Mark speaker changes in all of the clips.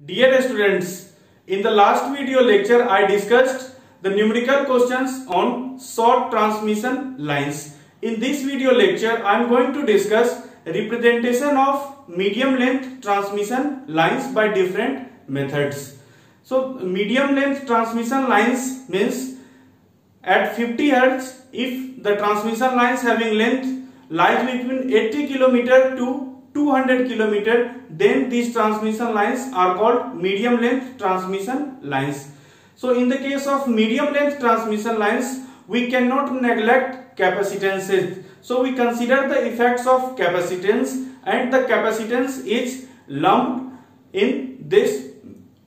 Speaker 1: Dear students, in the last video lecture I discussed the numerical questions on short transmission lines. In this video lecture I am going to discuss representation of medium length transmission lines by different methods. So medium length transmission lines means at 50 Hz if the transmission lines having length lies between 80 km to 200 km, then these transmission lines are called medium length transmission lines. So in the case of medium length transmission lines, we cannot neglect capacitances. So we consider the effects of capacitance, and the capacitance is lumped in this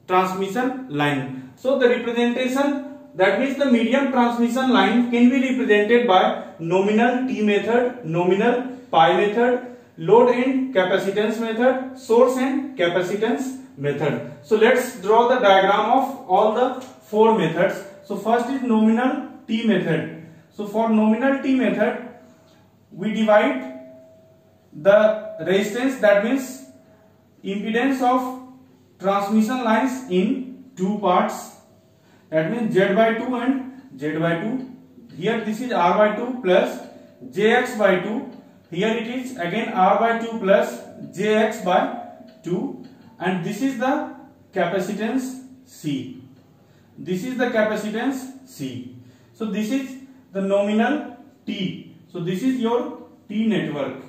Speaker 1: transmission line. So the representation, that means the medium transmission line, can be represented by nominal T method, nominal pi method, load and capacitance method, source and capacitance method. So let's draw the diagram of all the four methods. So first is nominal T method. So for nominal T method, we divide the resistance, that means impedance of transmission lines, in two parts. That means Z by 2 and Z by 2. Here this is R by 2 plus JX by 2. Here it is again R by 2 plus JX by 2, and this is the capacitance C. This is the capacitance C. So this is the nominal T. So this is your T network.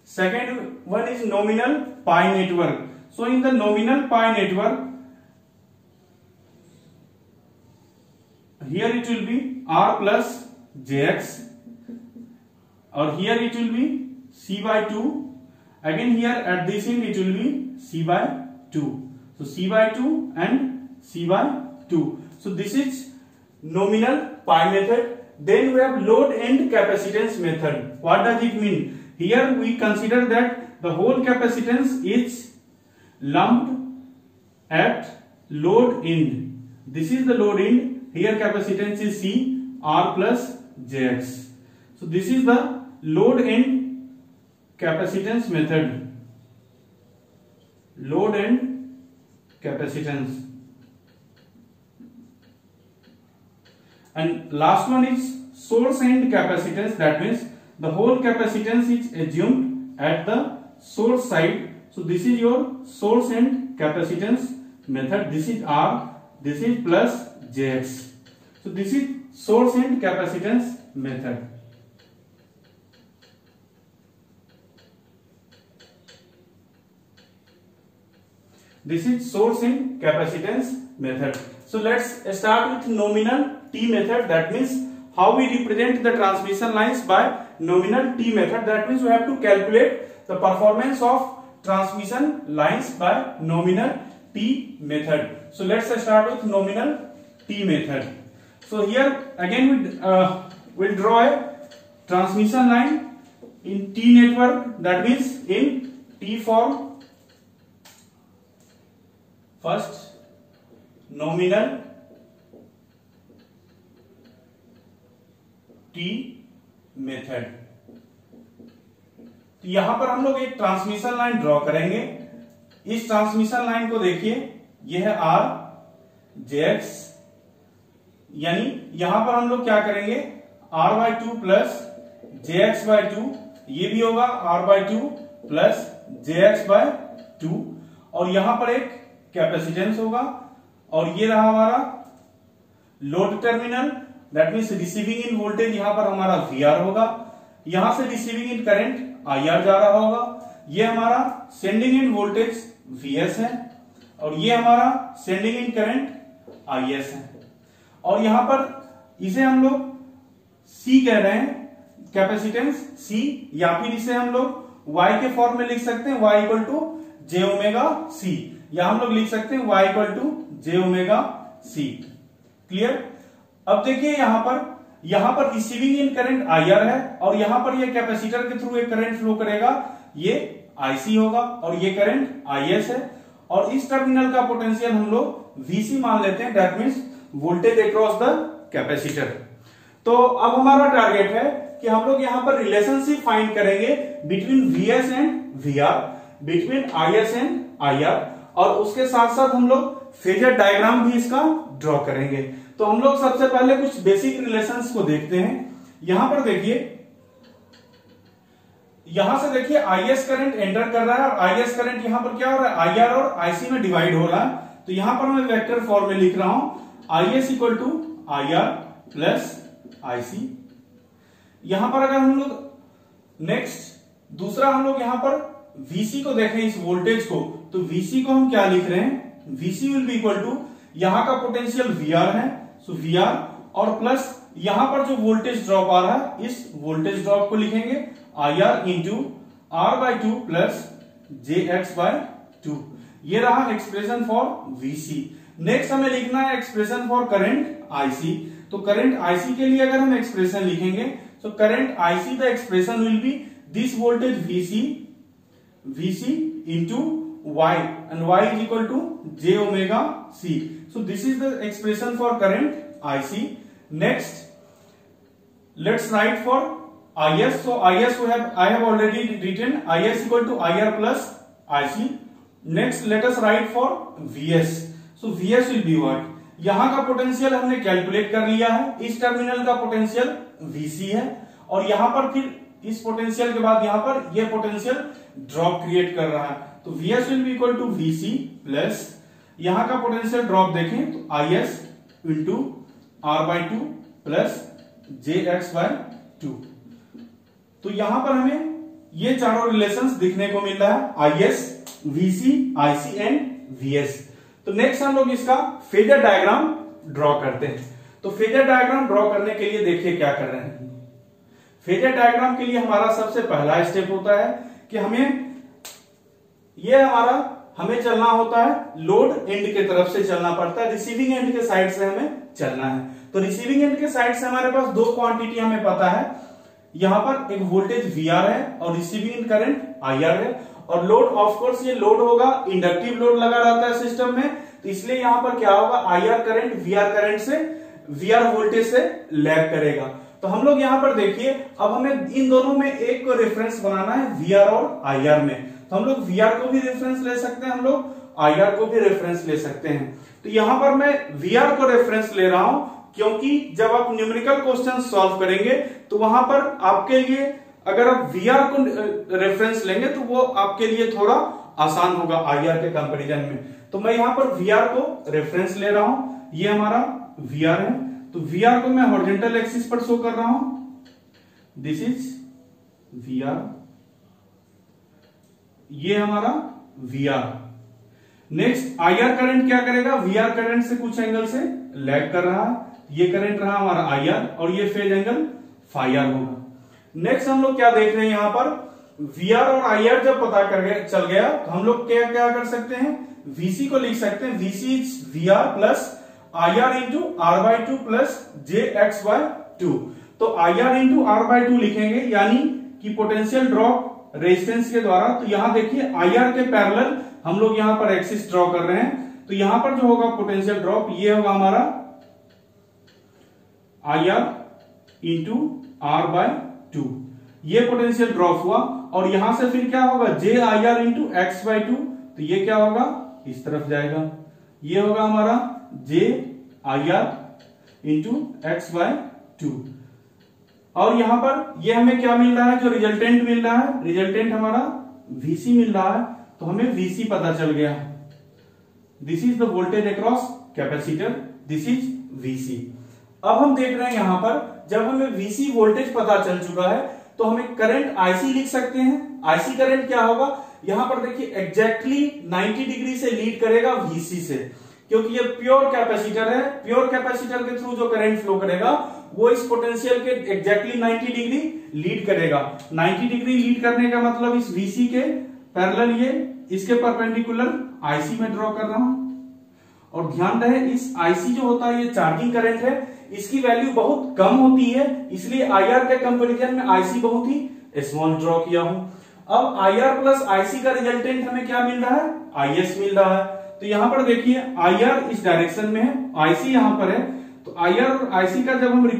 Speaker 1: Second one is nominal pi network. So in the nominal pi network, here it will be R plus JX, or here it will be C by 2. Again here at this end it will be C by 2. So C by 2 and C by 2. So this is nominal pi method. Then we have load and capacitance method. What does it mean? Here we consider that the whole capacitance is lumped at load end. This is the load end. Here capacitance is C, R plus JX. So this is the load and capacitance method. Load and capacitance. And last one is source and capacitance. That means the whole capacitance is assumed at the source side. So this is your source and capacitance method. This is R, this is plus JX. So this is source and capacitance method. This is source and capacitance method. So let's start with nominal T method. That means how we represent the transmission lines by nominal T method. That means we have to calculate the performance of transmission lines by nominal T method. So let's start with nominal T method. So here again we will draw a transmission line in T network. That means in T form. First nominal T method. तो यहां पर हम लोग एक transmission line draw करेंगे. इस transmission line को देखिए, यह है R JX, यानी यहां पर हम लोग क्या करेंगे, R by 2 plus JX by 2, ये भी होगा R by 2 plus JX by 2, और यहां पर एक कैपेसिटेंस होगा, और ये रहा हमारा load terminal. That means receiving end voltage यहां पर हमारा VR होगा, यहां से रिसीविंग इन करंट IR जा रहा होगा. ये हमारा सेंडिंग इन वोल्टेज VS है, और ये हमारा सेंडिंग इन करंट IS है. और यहां पर इसे हम लोग C कह रहे हैं, कैपेसिटेंस C, या फिर इसे हम लोग Y के फॉर्म में लिख सकते हैं, Y equal to J omega C, या हम लोग लिख सकते हैं Y equal to J omega C. Clear? अब देखिए यहां पर रिसीविंग इन करंट IR है, और यहां पर ये कैपेसिटर के थ्रू एक करंट फ्लो करेगा, ये IC होगा, और ये करंट IS है, और इस टर्मिनल का पोटेंशियल हम लोग VC मान लेते हैं. That means voltage across the capacitor. तो अब हमारा टारगेट है कि हम लोग यहां पर रिलेशनशिप फाइंड करेंगे between VS and VR. Between IS and IR, और उसके साथ साथ हम लोग फेजर डायग्राम भी इसका ड्रॉ करेंगे। तो हम लोग सबसे पहले कुछ बेसिक रिलेशंस को देखते हैं। यहां पर देखिए, यहां से देखिए IS करंट एंटर कर रहा है और IS करंट यहां पर क्या हो रहा है, IR और IC में डिवाइड हो रहा है। तो यहां पर मैं वेक्टर फॉर्म में लिख रहा हूं IS equal to IR plus IC। यहां पर अगर हम लोग नेक्स्ट दूसरा हम लोग यहां पर VC को देखें, इस वोल्टेज को, तो VC को हम क्या लिख रहे हैं, VC will be equal to, यहां का पोटेंशियल VR है, सो VR, और प्लस यहां पर जो वोल्टेज ड्रॉप आ रहा है, इस वोल्टेज ड्रॉप को लिखेंगे IR into R/2 plus JX/2। ये रहा एक्सप्रेशन फॉर VC। नेक्स्ट हमें लिखना है एक्सप्रेशन फॉर करंट IC। तो करंट IC के लिए अगर हम एक्सप्रेशन लिखेंगे, तो current IC the expression will be this voltage VC into Y, and Y is equal to j omega C. So this is the expression for current IC. Next, let's write for IS. So IS I have already written IS equal to IR plus IC. Next, let us write for VS. So VS will be what? यहां का potential हमने calculate कर लिया है, इस terminal का potential VC है, और यहां पर फिर इस पोटेंशियल के बाद यहां पर यह पोटेंशियल ड्रॉप क्रिएट कर रहा है। तो VS will be equal to VC plus यहां का पोटेंशियल ड्रॉप देखें तो IS into R/2 plus JX/2। तो यहां पर हमें ये चारों रिलेशंस दिखने को मिल रहा है, IS, VC, IC and VS। तो नेक्स्ट हम लोग इसका फेजर डायग्राम ड्रॉ करते हैं। तो फेजर डायग्राम ड्रॉ करने के लिए देखिए क्या कर रहे हैं। फेजर डायग्राम के लिए हमारा सबसे पहला स्टेप होता है कि हमें चलना होता है, लोड एंड के तरफ से चलना पड़ता है, रिसीविंग एंड के साइड से हमें चलना है। तो रिसीविंग एंड के साइड से हमारे पास दो क्वांटिटी हमें पता है, यहां पर एक वोल्टेज VR है और रिसीविंग करंट IR है, और लोड ऑफ कोर्स ये लोड होगा, इंडक्टिव लोड लगा रहता है सिस्टम में, तो इसलिए यहां पर क्या होगा, IR करंट VR करंट से, VR वोल्टेज से लैग करेगा। तो हम लोग यहां पर देखिए, अब हमें इन दोनों में एक को रेफरेंस बनाना है VR और IR में। तो हम लोग VR को भी रेफरेंस ले सकते हैं, हम लोग IR को भी रेफरेंस ले सकते हैं। तो यहां पर मैं VR को रेफरेंस ले रहा हूं, क्योंकि जब आप न्यूमेरिकल क्वेश्चन सॉल्व करेंगे तो वहां पर आपके लिए अगर आप VR को रेफरेंस लेंगे तो वो आपके लिए थोड़ा आसान होगा IR के कंपैरिजन में। तो मैं यहां पर VR को रेफरेंस ले रहा हूं, ये हमारा VR है। तो VR को मैं हॉरिजॉन्टल एक्सिस पर शो कर रहा हूं, दिस इज VR, ये हमारा VR। नेक्स्ट IR करंट क्या करेगा, VR करंट से कुछ एंगल से लैग कर रहा है, ये करंट रहा हमारा IR, और ये फेज एंगल φR होगा। नेक्स्ट हम लोग क्या देख रहे हैं, यहां पर VR और IR जब पता चल गया तो हम लोग क्या क्या कर सकते हैं, VC को लिख सकते हैं, VC is VR plus IR into R/2 plus JX/2। तो IR इंटू R/2 लिखेंगे, यानी कि पोटेंशियल ड्रॉप रेजिस्टेंस के द्वारा। तो यहां देखिए IR के पैरेलल हम लोग यहां पर एक्सिस ड्रॉ कर रहे हैं, तो यहां पर जो होगा पोटेंशियल ड्रॉप, ये होगा हमारा IR इंटू R/2, ये पोटेंशियल ड्रॉप हुआ, और यहां से फिर क्या होगा, JIR इंटू X/2, तो ये क्या होगा, इस तरफ जाएगा, ये होगा हमारा JIR इंटू X/2। और यहां पर ये हमें क्या मिल रहा है, जो रिजल्टेंट मिल रहा है, रिजल्टेंट हमारा VC मिल रहा है, तो हमें VC पता चल गया, this is the voltage across capacitor, this is VC। अब हम देख रहे हैं यहां पर, जब हमें VC वोल्टेज पता चल चुका है तो हमें करंट IC लिख सकते हैं। IC करंट क्या होगा, यहां पर देखिए एग्जैक्टली 90 डिग्री से लीड करेगा VC से, क्योंकि ये प्योर कैपेसिटर है, प्योर कैपेसिटर के थ्रू जो करंट फ्लो करेगा वो इस पोटेंशियल के एग्जैक्टली 90 डिग्री लीड करेगा। 90 डिग्री लीड करने का मतलब इस VC के पैरेलल ये इसके परपेंडिकुलर IC में ड्रॉ कर रहा हूं। और ध्यान रहे, इस IC जो होता है ये चार्जिंग करंट है, इसकी वैल्यू बहुत कम होती है, इसलिए IR के कंपैरिजन में IC बहुत ही स्मॉल ड्रॉ किया हूं। अब IR प्लस IC का रिजल्टेंट हमें क्या मिल रहा है, IS मिल रहा है। तो यहां पर देखिए IR इस डायरेक्शन में है, IC यहां पर है, तो IR और IC का जब हम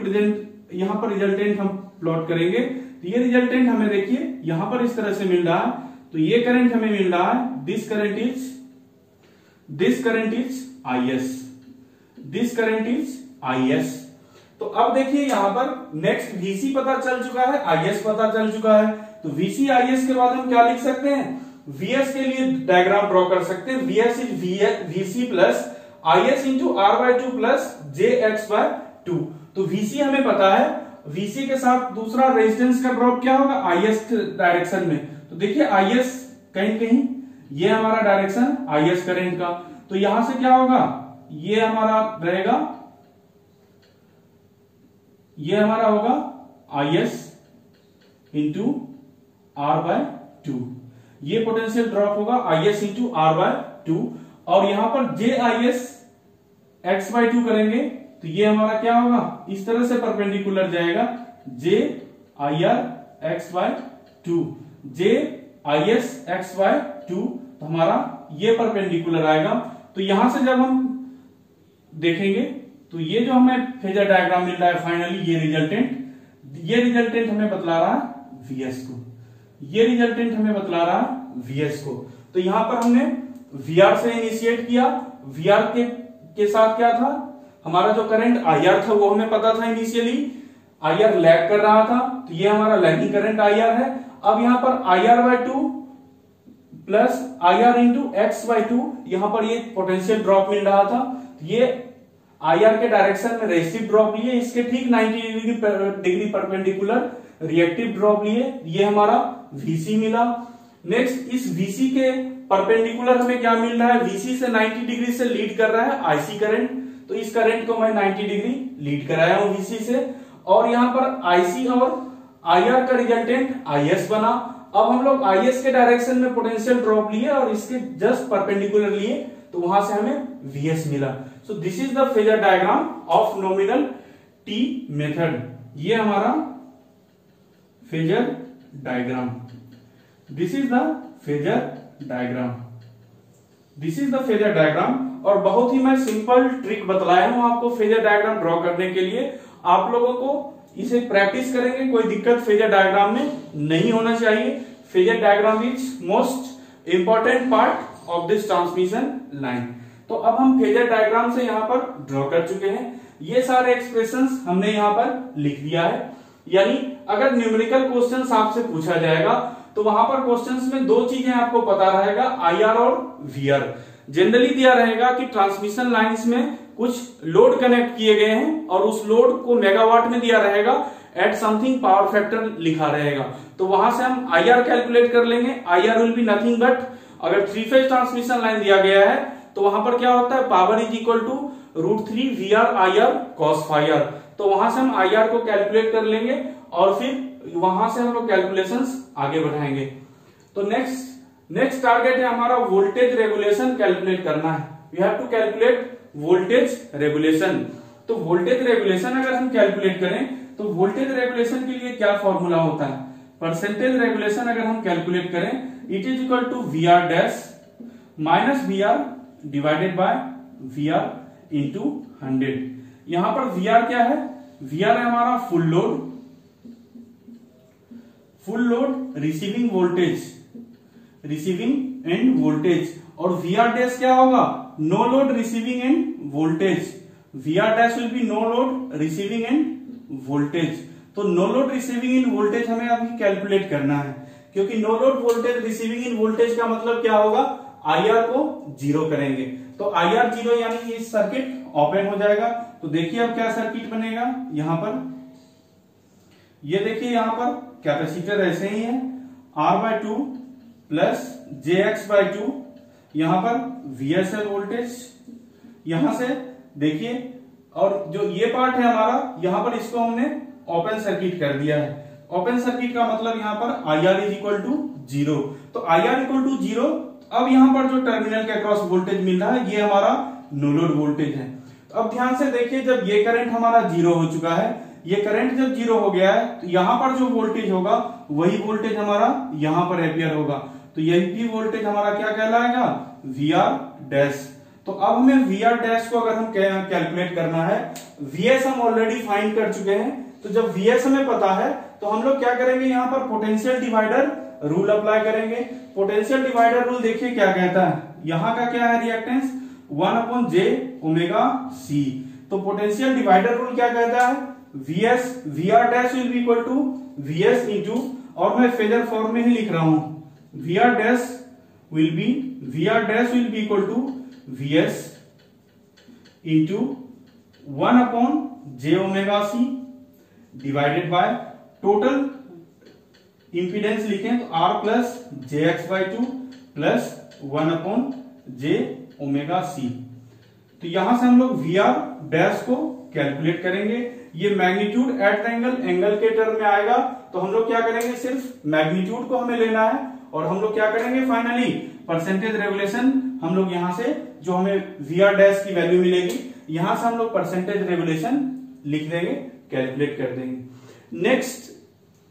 Speaker 1: यहां पर रिजल्टेंट हम प्लॉट करेंगे, तो ये रिजल्टेंट हमें देखिए यहां पर इस तरह से मिल रहा है। तो ये करंट हमें मिल रहा है, this current is IS, this current is IS। तो अब देखिए यहां पर नेक्स्ट VC पता चल चुका है, IS पता चल चुका है, तो VC IS के बाद हम क्या लिख सकते हैं, VS के लिए डायग्राम ड्रॉ कर सकते हैं। VS is VC plus IS into R/2 plus JX/2। तो VC हमें पता है, VC के साथ दूसरा रेजिस्टेंस का ड्रॉप क्या होगा, IS डायरेक्शन में। तो देखिए IS कहीं कहीं ये हमारा डायरेक्शन IS करंट का, तो यहां से क्या होगा, ये हमारा रहेगा, ये हमारा होगा IS इंटू R/2, ये पोटेंशियल ड्रॉप होगा IS इंटू R/2। और यहां पर JIS X/2 करेंगे तो ये हमारा क्या होगा, इस तरह से परपेंडिकुलर जाएगा, JIR X/2, JIS X/2, तो हमारा ये परपेंडिकुलर आएगा। तो यहां से जब हम देखेंगे तो ये जो हमें फेजर डायग्राम मिल रहा है फाइनली, ये रिजल्टेंट हमें बतला रहा है VS को, ये रिजल्टेंट हमें बतला रहा है VS को। तो यहां पर हमने VR से इनिशिएट किया, VR के साथ क्या था, हमारा जो करंट IR था वो हमें पता था इनिशियली, IR लैग कर रहा था, तो ये हमारा लैगिंग करंट IR है। अब यहां पर IR/2 plus IR into X/2, यहां पर ये पोटेंशियल ड्रॉप मिल रहा था, ये IR के डायरेक्शन में रेसिस्टिव ड्रॉप लिए, इसके ठीक 90 डिग्री परपेंडिकुलर रिएक्टिव ड्रॉप लिए, ये हमारा VC मिला। नेक्स्ट इस VC के परपेंडिकुलर हमें क्या मिल रहा है, VC से 90 डिग्री से लीड कर रहा है IC करंट, तो इस करंट को मैं 90 डिग्री लीड कराया हूं VC से, और यहां पर IC और IR का रिजल्टेंट IS बना। अब हम लोग IS के डायरेक्शन में पोटेंशियल ड्रॉप लिए और इसके जस्ट परपेंडिकुलर लिए, तो वहां से हमें VS मिला। सो this is the phasor diagram of nominal T method, ये हमारा phasor diagram, this is the phasor diagram, this is the phasor diagram. और बहुत ही मैं सिंपल ट्रिक बतलाया हूं आपको फेजर डायग्राम ड्रॉ करने के लिए, आप लोगों को इसे प्रैक्टिस करेंगे, कोई दिक्कत फेजर डायग्राम में नहीं होना चाहिए। Phasor diagram is most important part of this transmission line. तो अब हम फेजर डायग्राम से यहां पर ड्रॉ कर चुके हैं, ये सारे एक्सप्रेशंस हमने यहां पर लिख दिया है। यानी अगर न्यूमेरिकल क्वेश्चंस आपसे पूछा जाएगा तो वहां पर क्वेश्चंस में दो चीजें आपको पता रहेगा, IR और VR। जनरली दिया रहेगा कि ट्रांसमिशन लाइंस में कुछ लोड कनेक्ट किए गए हैं और उस लोड को मेगावाट में दिया रहेगा, एट समथिंग पावर फैक्टर लिखा रहेगा, तो वहां से हम IR कैलकुलेट कर लेंगे। IR will be nothing but, अगर 3 फेज ट्रांसमिशन लाइन दिया गया है तो वहां पर क्या होता है, power is equal to √3 VR IR cos φr, तो वहां से हम IR को कैलकुलेट कर लेंगे और फिर वहां से हम लोग कैलकुलेशंस आगे बढ़ाएंगे। तो नेक्स्ट टारगेट है हमारा वोल्टेज रेगुलेशन कैलकुलेट करना है। We have to calculate voltage regulation. तो वोल्टेज रेगुलेशन अगर हम कैलकुलेट करें तो वोल्टेज रेगुलेशन के लिए क्या फॉर्मूला होता है, परसेंटेज रेगुलेशन अगर हम कैलकुलेट करें, it is equal to VR dash minus VR divided by VR into 100। यहां पर VR क्या है, VR है हमारा full load receiving end voltage, और VR डैश क्या होगा, no load receiving end voltage. VR dash will be no load receiving end voltage. तो नो लोड रिसीविंग इन वोल्टेज हमें अभी कैलकुलेट करना है, क्योंकि नो लोड वोल्टेज रिसीविंग इन वोल्टेज का मतलब क्या होगा, IR को 0 करेंगे, तो IR 0 यानी ये सर्किट ओपन हो जाएगा। तो देखिए अब क्या सर्किट बनेगा, यहां पर ये देखिए, यहां पर कैपेसिटर ऐसे ही है, R/2 प्लस JX/2, यहां पर VS है वोल्टेज, यहां से देखिए, और जो ये पार्ट है हमारा, यहां पर इसको हमने ओपन सर्किट कर दिया है। ओपन सर्किट का मतलब यहां पर IR इज इक्वल टू 0, तो IR इक्वल टू 0। अब यहां पर जो टर्मिनल के अक्रॉस वोल्टेज मिल रहा है, ये हमारा नो लोड वोल्टेज है। तो अब ध्यान से देखिए, जब ये करंट हमारा 0 हो चुका है, ये करंट जब 0 हो गया है, तो यहां पर जो वोल्टेज होगा वही वोल्टेज हमारा यहां पर एपियर होगा, तो यही वोल्टेज हमारा क्या कहलाएगा, VR डैश। तो अब हमें VR डैश को अगर हम कैलकुलेट करना है, VS हम ऑलरेडी फाइंड कर चुके हैं, तो जब VS हमें पता है तो हम लोग क्या करेंगे, यहां पर पोटेंशियल डिवाइडर रूल अप्लाई करेंगे। पोटेंशियल डिवाइडर रूल देखिए क्या कहता है, यहां का क्या है रिएक्टेंस 1/j⍵c। तो पोटेंशियल डिवाइडर रूल क्या कहता है, Vs VR dash will be equal to Vs into, और मैं फेजर फॉर्म में ही लिख रहा हूं, VR dash will be equal to Vs into 1/j⍵c divided by total impedance लिखें तो R plus jx/2 plus 1/j⍵c। तो यहां से हम लोग VR डैश को कैलकुलेट करेंगे। ये मैग्नीट्यूड एट एंगल के टर्म में आएगा, तो हम लोग क्या करेंगे, सिर्फ मैग्नीट्यूड को हमें लेना है और हम लोग क्या करेंगे फाइनली परसेंटेज रेगुलेशन, हम लोग यहां से जो हमें VR डैश की वैल्यू मिलेगी यहां से हम लोग परसेंटेज रेगुलेशन लिख देंगे, कैलकुलेट कर देंगे। नेक्स्ट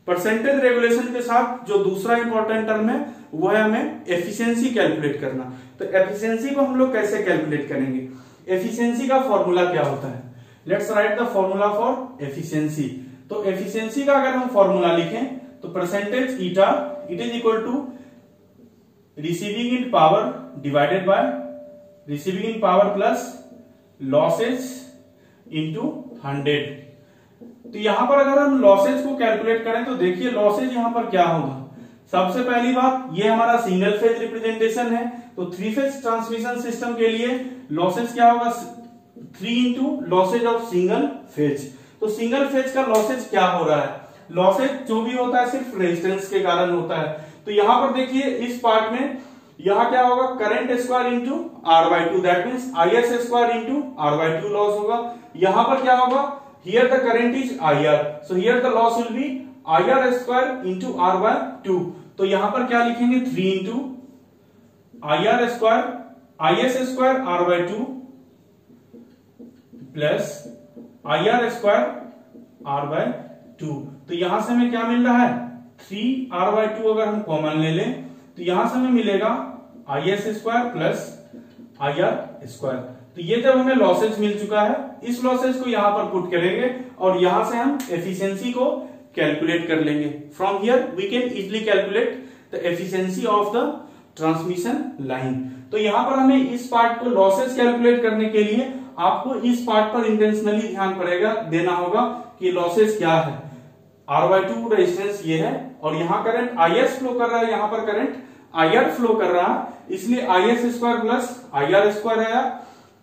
Speaker 1: परसेंटेज रेगुलेशन के साथ जो दूसरा इंपॉर्टेंट टर्म है वो है हमें एफिशिएंसी कैलकुलेट करना। तो एफिशिएंसी को हम लोग कैसे कैलकुलेट करेंगे, एफिशिएंसी का फॉर्मूला क्या होता है, let's write the formula for efficiency. तो एफिशिएंसी का अगर हम फॉर्मूला लिखें तो percentage eta it is equal to receiving in power divided by receiving in power plus losses into 100। तो यहां पर अगर हम लॉसेज को कैलकुलेट करें तो देखिए लॉसेज यहां पर क्या होगा, सबसे पहली बात ये हमारा सिंगल फेज रिप्रेजेंटेशन है, तो 3 फेज ट्रांसमिशन सिस्टम के लिए लॉसेज क्या होगा 3 into losses of single phase. तो सिंगल फेज का लॉसेज क्या हो रहा है, लॉसेज जो भी होता है सिर्फ रेजिस्टेंस के कारण होता है। तो यहां पर देखिए इस पार्ट में यहां क्या होगा current square into R/2 that means IS square into R/2 loss होगा। यहां पर क्या होगा, here the current is IR, so here the loss will be IR square into R/2। तो यहां पर क्या लिखेंगे 3 into IR square IS square R/2 plus IR square R/2। तो यहां से हमें क्या मिल रहा है 3R/2, अगर हम कॉमन ले लें तो यहां से हमें मिलेगा IS square plus IR square. तो ये जब हमें लॉसेज मिल चुका है इस लॉसेज को यहां पर पुट करेंगे और यहां से हम एफिशिएंसी को कैलकुलेट कर लेंगे। From here we can easily calculate the efficiency of the transmission line. तो यहां पर हमें इस पार्ट को लॉसेज कैलकुलेट करने के लिए आपको इस पार्ट पर इंटेंशनली ध्यान पड़ेगा देना होगा कि लॉसेज क्या है। R/2 रेजिस्टेंस ये है और यहां करंट IS फ्लो कर रहा है, यहां पर करंट IR फ्लो कर रहा है, इसलिए IS square plus IR square है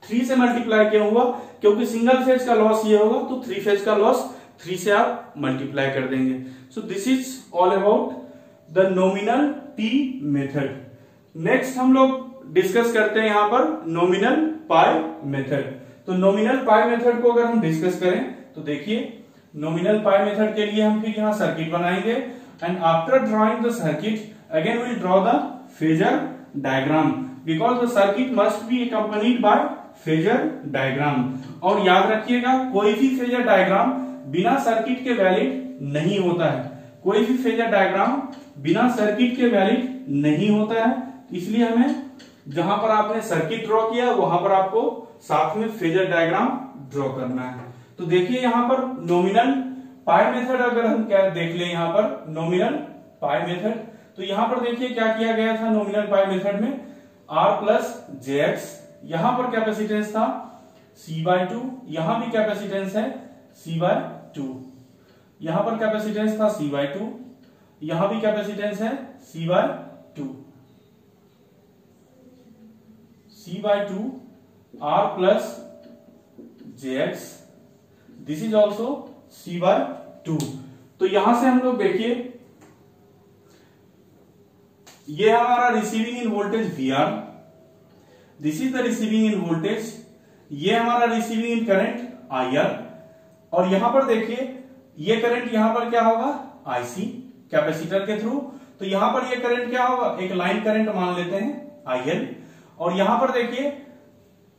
Speaker 1: 3 से मल्टीप्लाई किया हुआ, क्योंकि सिंगल फेज का लॉस ये होगा तो 3 फेज का लॉस 3 से आप मल्टीप्लाई कर देंगे। सो this is all about the nominal P method. Next हम लोग डिस्कस करते हैं यहां पर नॉमिनल पाई मेथड। तो नॉमिनल पाई मेथड को अगर हम डिस्कस करें तो देखिए नॉमिनल पाई मेथड के लिए हम फिर यहां सर्किट बनाएंगे and after drawing the circuit again will draw the phasor diagram because the circuit must be accompanied by phasor diagram. और याद रखिएगा कोई भी फेजर डायग्राम बिना सर्किट के वैलिड नहीं होता है, कोई भी फेजर डायग्राम बिना सर्किट के वैलिड नहीं होता है, इसलिए हमें जहां पर आपने सर्किट ड्रॉ किया वहां पर आपको साथ में फेजर डायग्राम ड्रॉ करना है। तो देखिए यहां पर नॉमिनल पाई मेथड अगर हम क्या देख लें यहां पर नॉमिनल पाई मेथड, तो यहां पर देखिए क्या किया गया था नॉमिनल पाई मेथड में R प्लस jx, यहां पर कैपेसिटेंस था C/2, यहां भी कैपेसिटेंस है C/2, यहां पर कैपेसिटेंस था C/2, यहां भी कैपेसिटेंस है C/2, C/2 R plus jx, this is also C/2। तो यहां से हम लोग देखिए ये हमारा receiving end voltage VR, this is the receiving end voltage, ये हमारा रिसीविंग इन करंट IR, और यहां पर देखिए ये करंट यहां पर क्या होगा IC कैपेसिटर के थ्रू, तो यहां पर ये करंट क्या होगा एक लाइन करंट मान लेते हैं IL, और यहां पर देखिए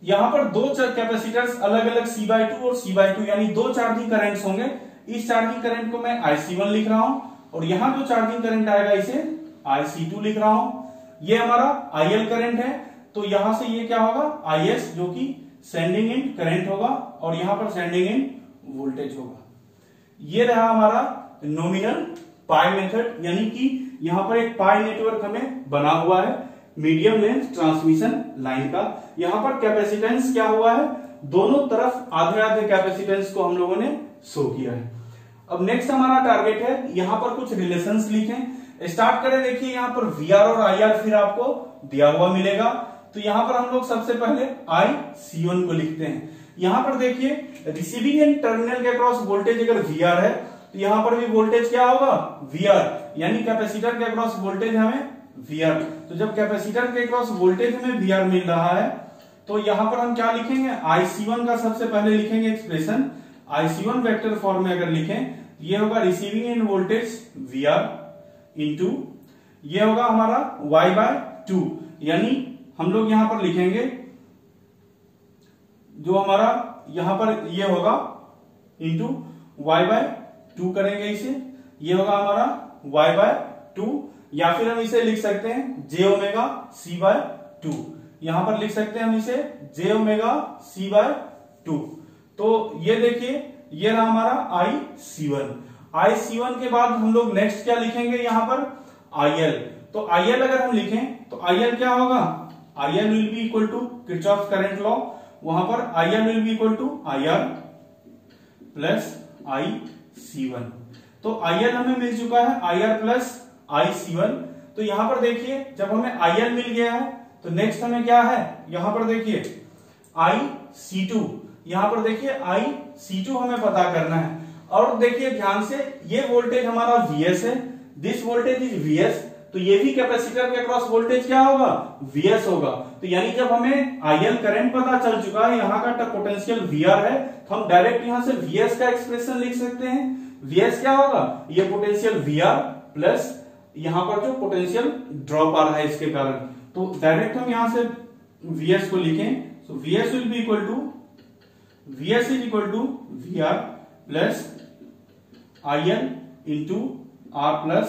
Speaker 1: यहां पर दो कैपेसिटर्स अलग अलग C/2 और C/2 यानी दो चार्जिंग करंट्स होंगे। इस चार्जिंग करंट को मैं IC1 लिख रहा हूं और यहां जो चार्जिंग करंट आएगा इसे IC2 लिख रहा हूं। ये हमारा IL करंट है, तो यहां से ये क्या होगा IS जो कि सेंडिंग इन करंट होगा और यहां पर सेंडिंग इन वोल्टेज होगा। ये रहा हमारा नॉमिनल पाई मेथड, यानी कि यहाँ पर एक पाई नेटवर्क हमें बना हुआ है मीडियम लेंथ ट्रांसमिशन लाइन का। यहाँ पर कैपेसिटेंस क्या हुआ है, दोनों तरफ आधे आधे कैपेसिटेंस को हम लोगों ने शो किया है। अब नेक्स्ट हमारा टारगेट है यहाँ पर कुछ रिलेशंस लिखें। स्टार्ट करें, देखिए यहाँ पर VR और IR फिर आपको दिया हुआ मिलेगा। तो यहाँ पर हम लोग सबसे पहले IC1 को लिखते हैं। यहाँ पर देखिए रिसीविंग एंड टर्मिनल के अक्रॉस वोल्टेज अगर VR है तो यहाँ पर भी वोल्टेज क्या होगा, VR, यानी कैपेसिटर के अक्रॉस वोल्टेज हमें VR। तो जब कैपेसिटर के अक्रॉस वोल्टेज हमें VR मिल रहा है तो यहाँ पर हम क्या लिखेंगे, IC1 का सबसे पहले लिखेंगे एक्सप्रेशन। IC1 वेक्टर फॉर्म में अगर लिखें ये होगा receiving end voltage VR into ये होगा हमारा Y/2, यानी हम लोग यहां पर लिखेंगे जो हमारा यहां पर ये होगा इंटू Y/2 करेंगे इसे, ये होगा हमारा Y/2, या फिर हम इसे लिख सकते हैं jωC/2। यहां पर लिख सकते हैं हम इसे jωC/2। तो ये देखिए ये रहा हमारा IC1। IC1 के बाद हम लोग नेक्स्ट क्या लिखेंगे यहाँ पर IL। तो IL अगर हम लिखें तो IL क्या होगा, IL will be equal to Kirchhoff current law. वहां पर IL will be equal to IR plus IC1। तो IL हमें मिल चुका है IR प्लस IC1। तो यहां पर देखिए जब हमें IL मिल गया है तो नेक्स्ट हमें क्या है, यहां पर देखिए IC2, यहां पर देखिए IC2 हमें पता करना है। और देखिए ध्यान से ये वोल्टेज हमारा VS है, दिस वोल्टेज इज VS, तो ये भी कैपेसिटर के अक्रॉस वोल्टेज क्या होगा, VS होगा। तो यानी जब हमें IL करंट पता चल चुका है, यहाँ का पोटेंशियल VR है, तो हम डायरेक्ट यहां से VS का एक्सप्रेशन लिख सकते हैं। VS क्या होगा, ये पोटेंशियल VR प्लस यहां पर जो पोटेंशियल ड्रॉप आ रहा है इसके कारण, तो डायरेक्ट हम यहां से VS को लिखें। तो VS will be equal to VS is equal to VR plus IL into R plus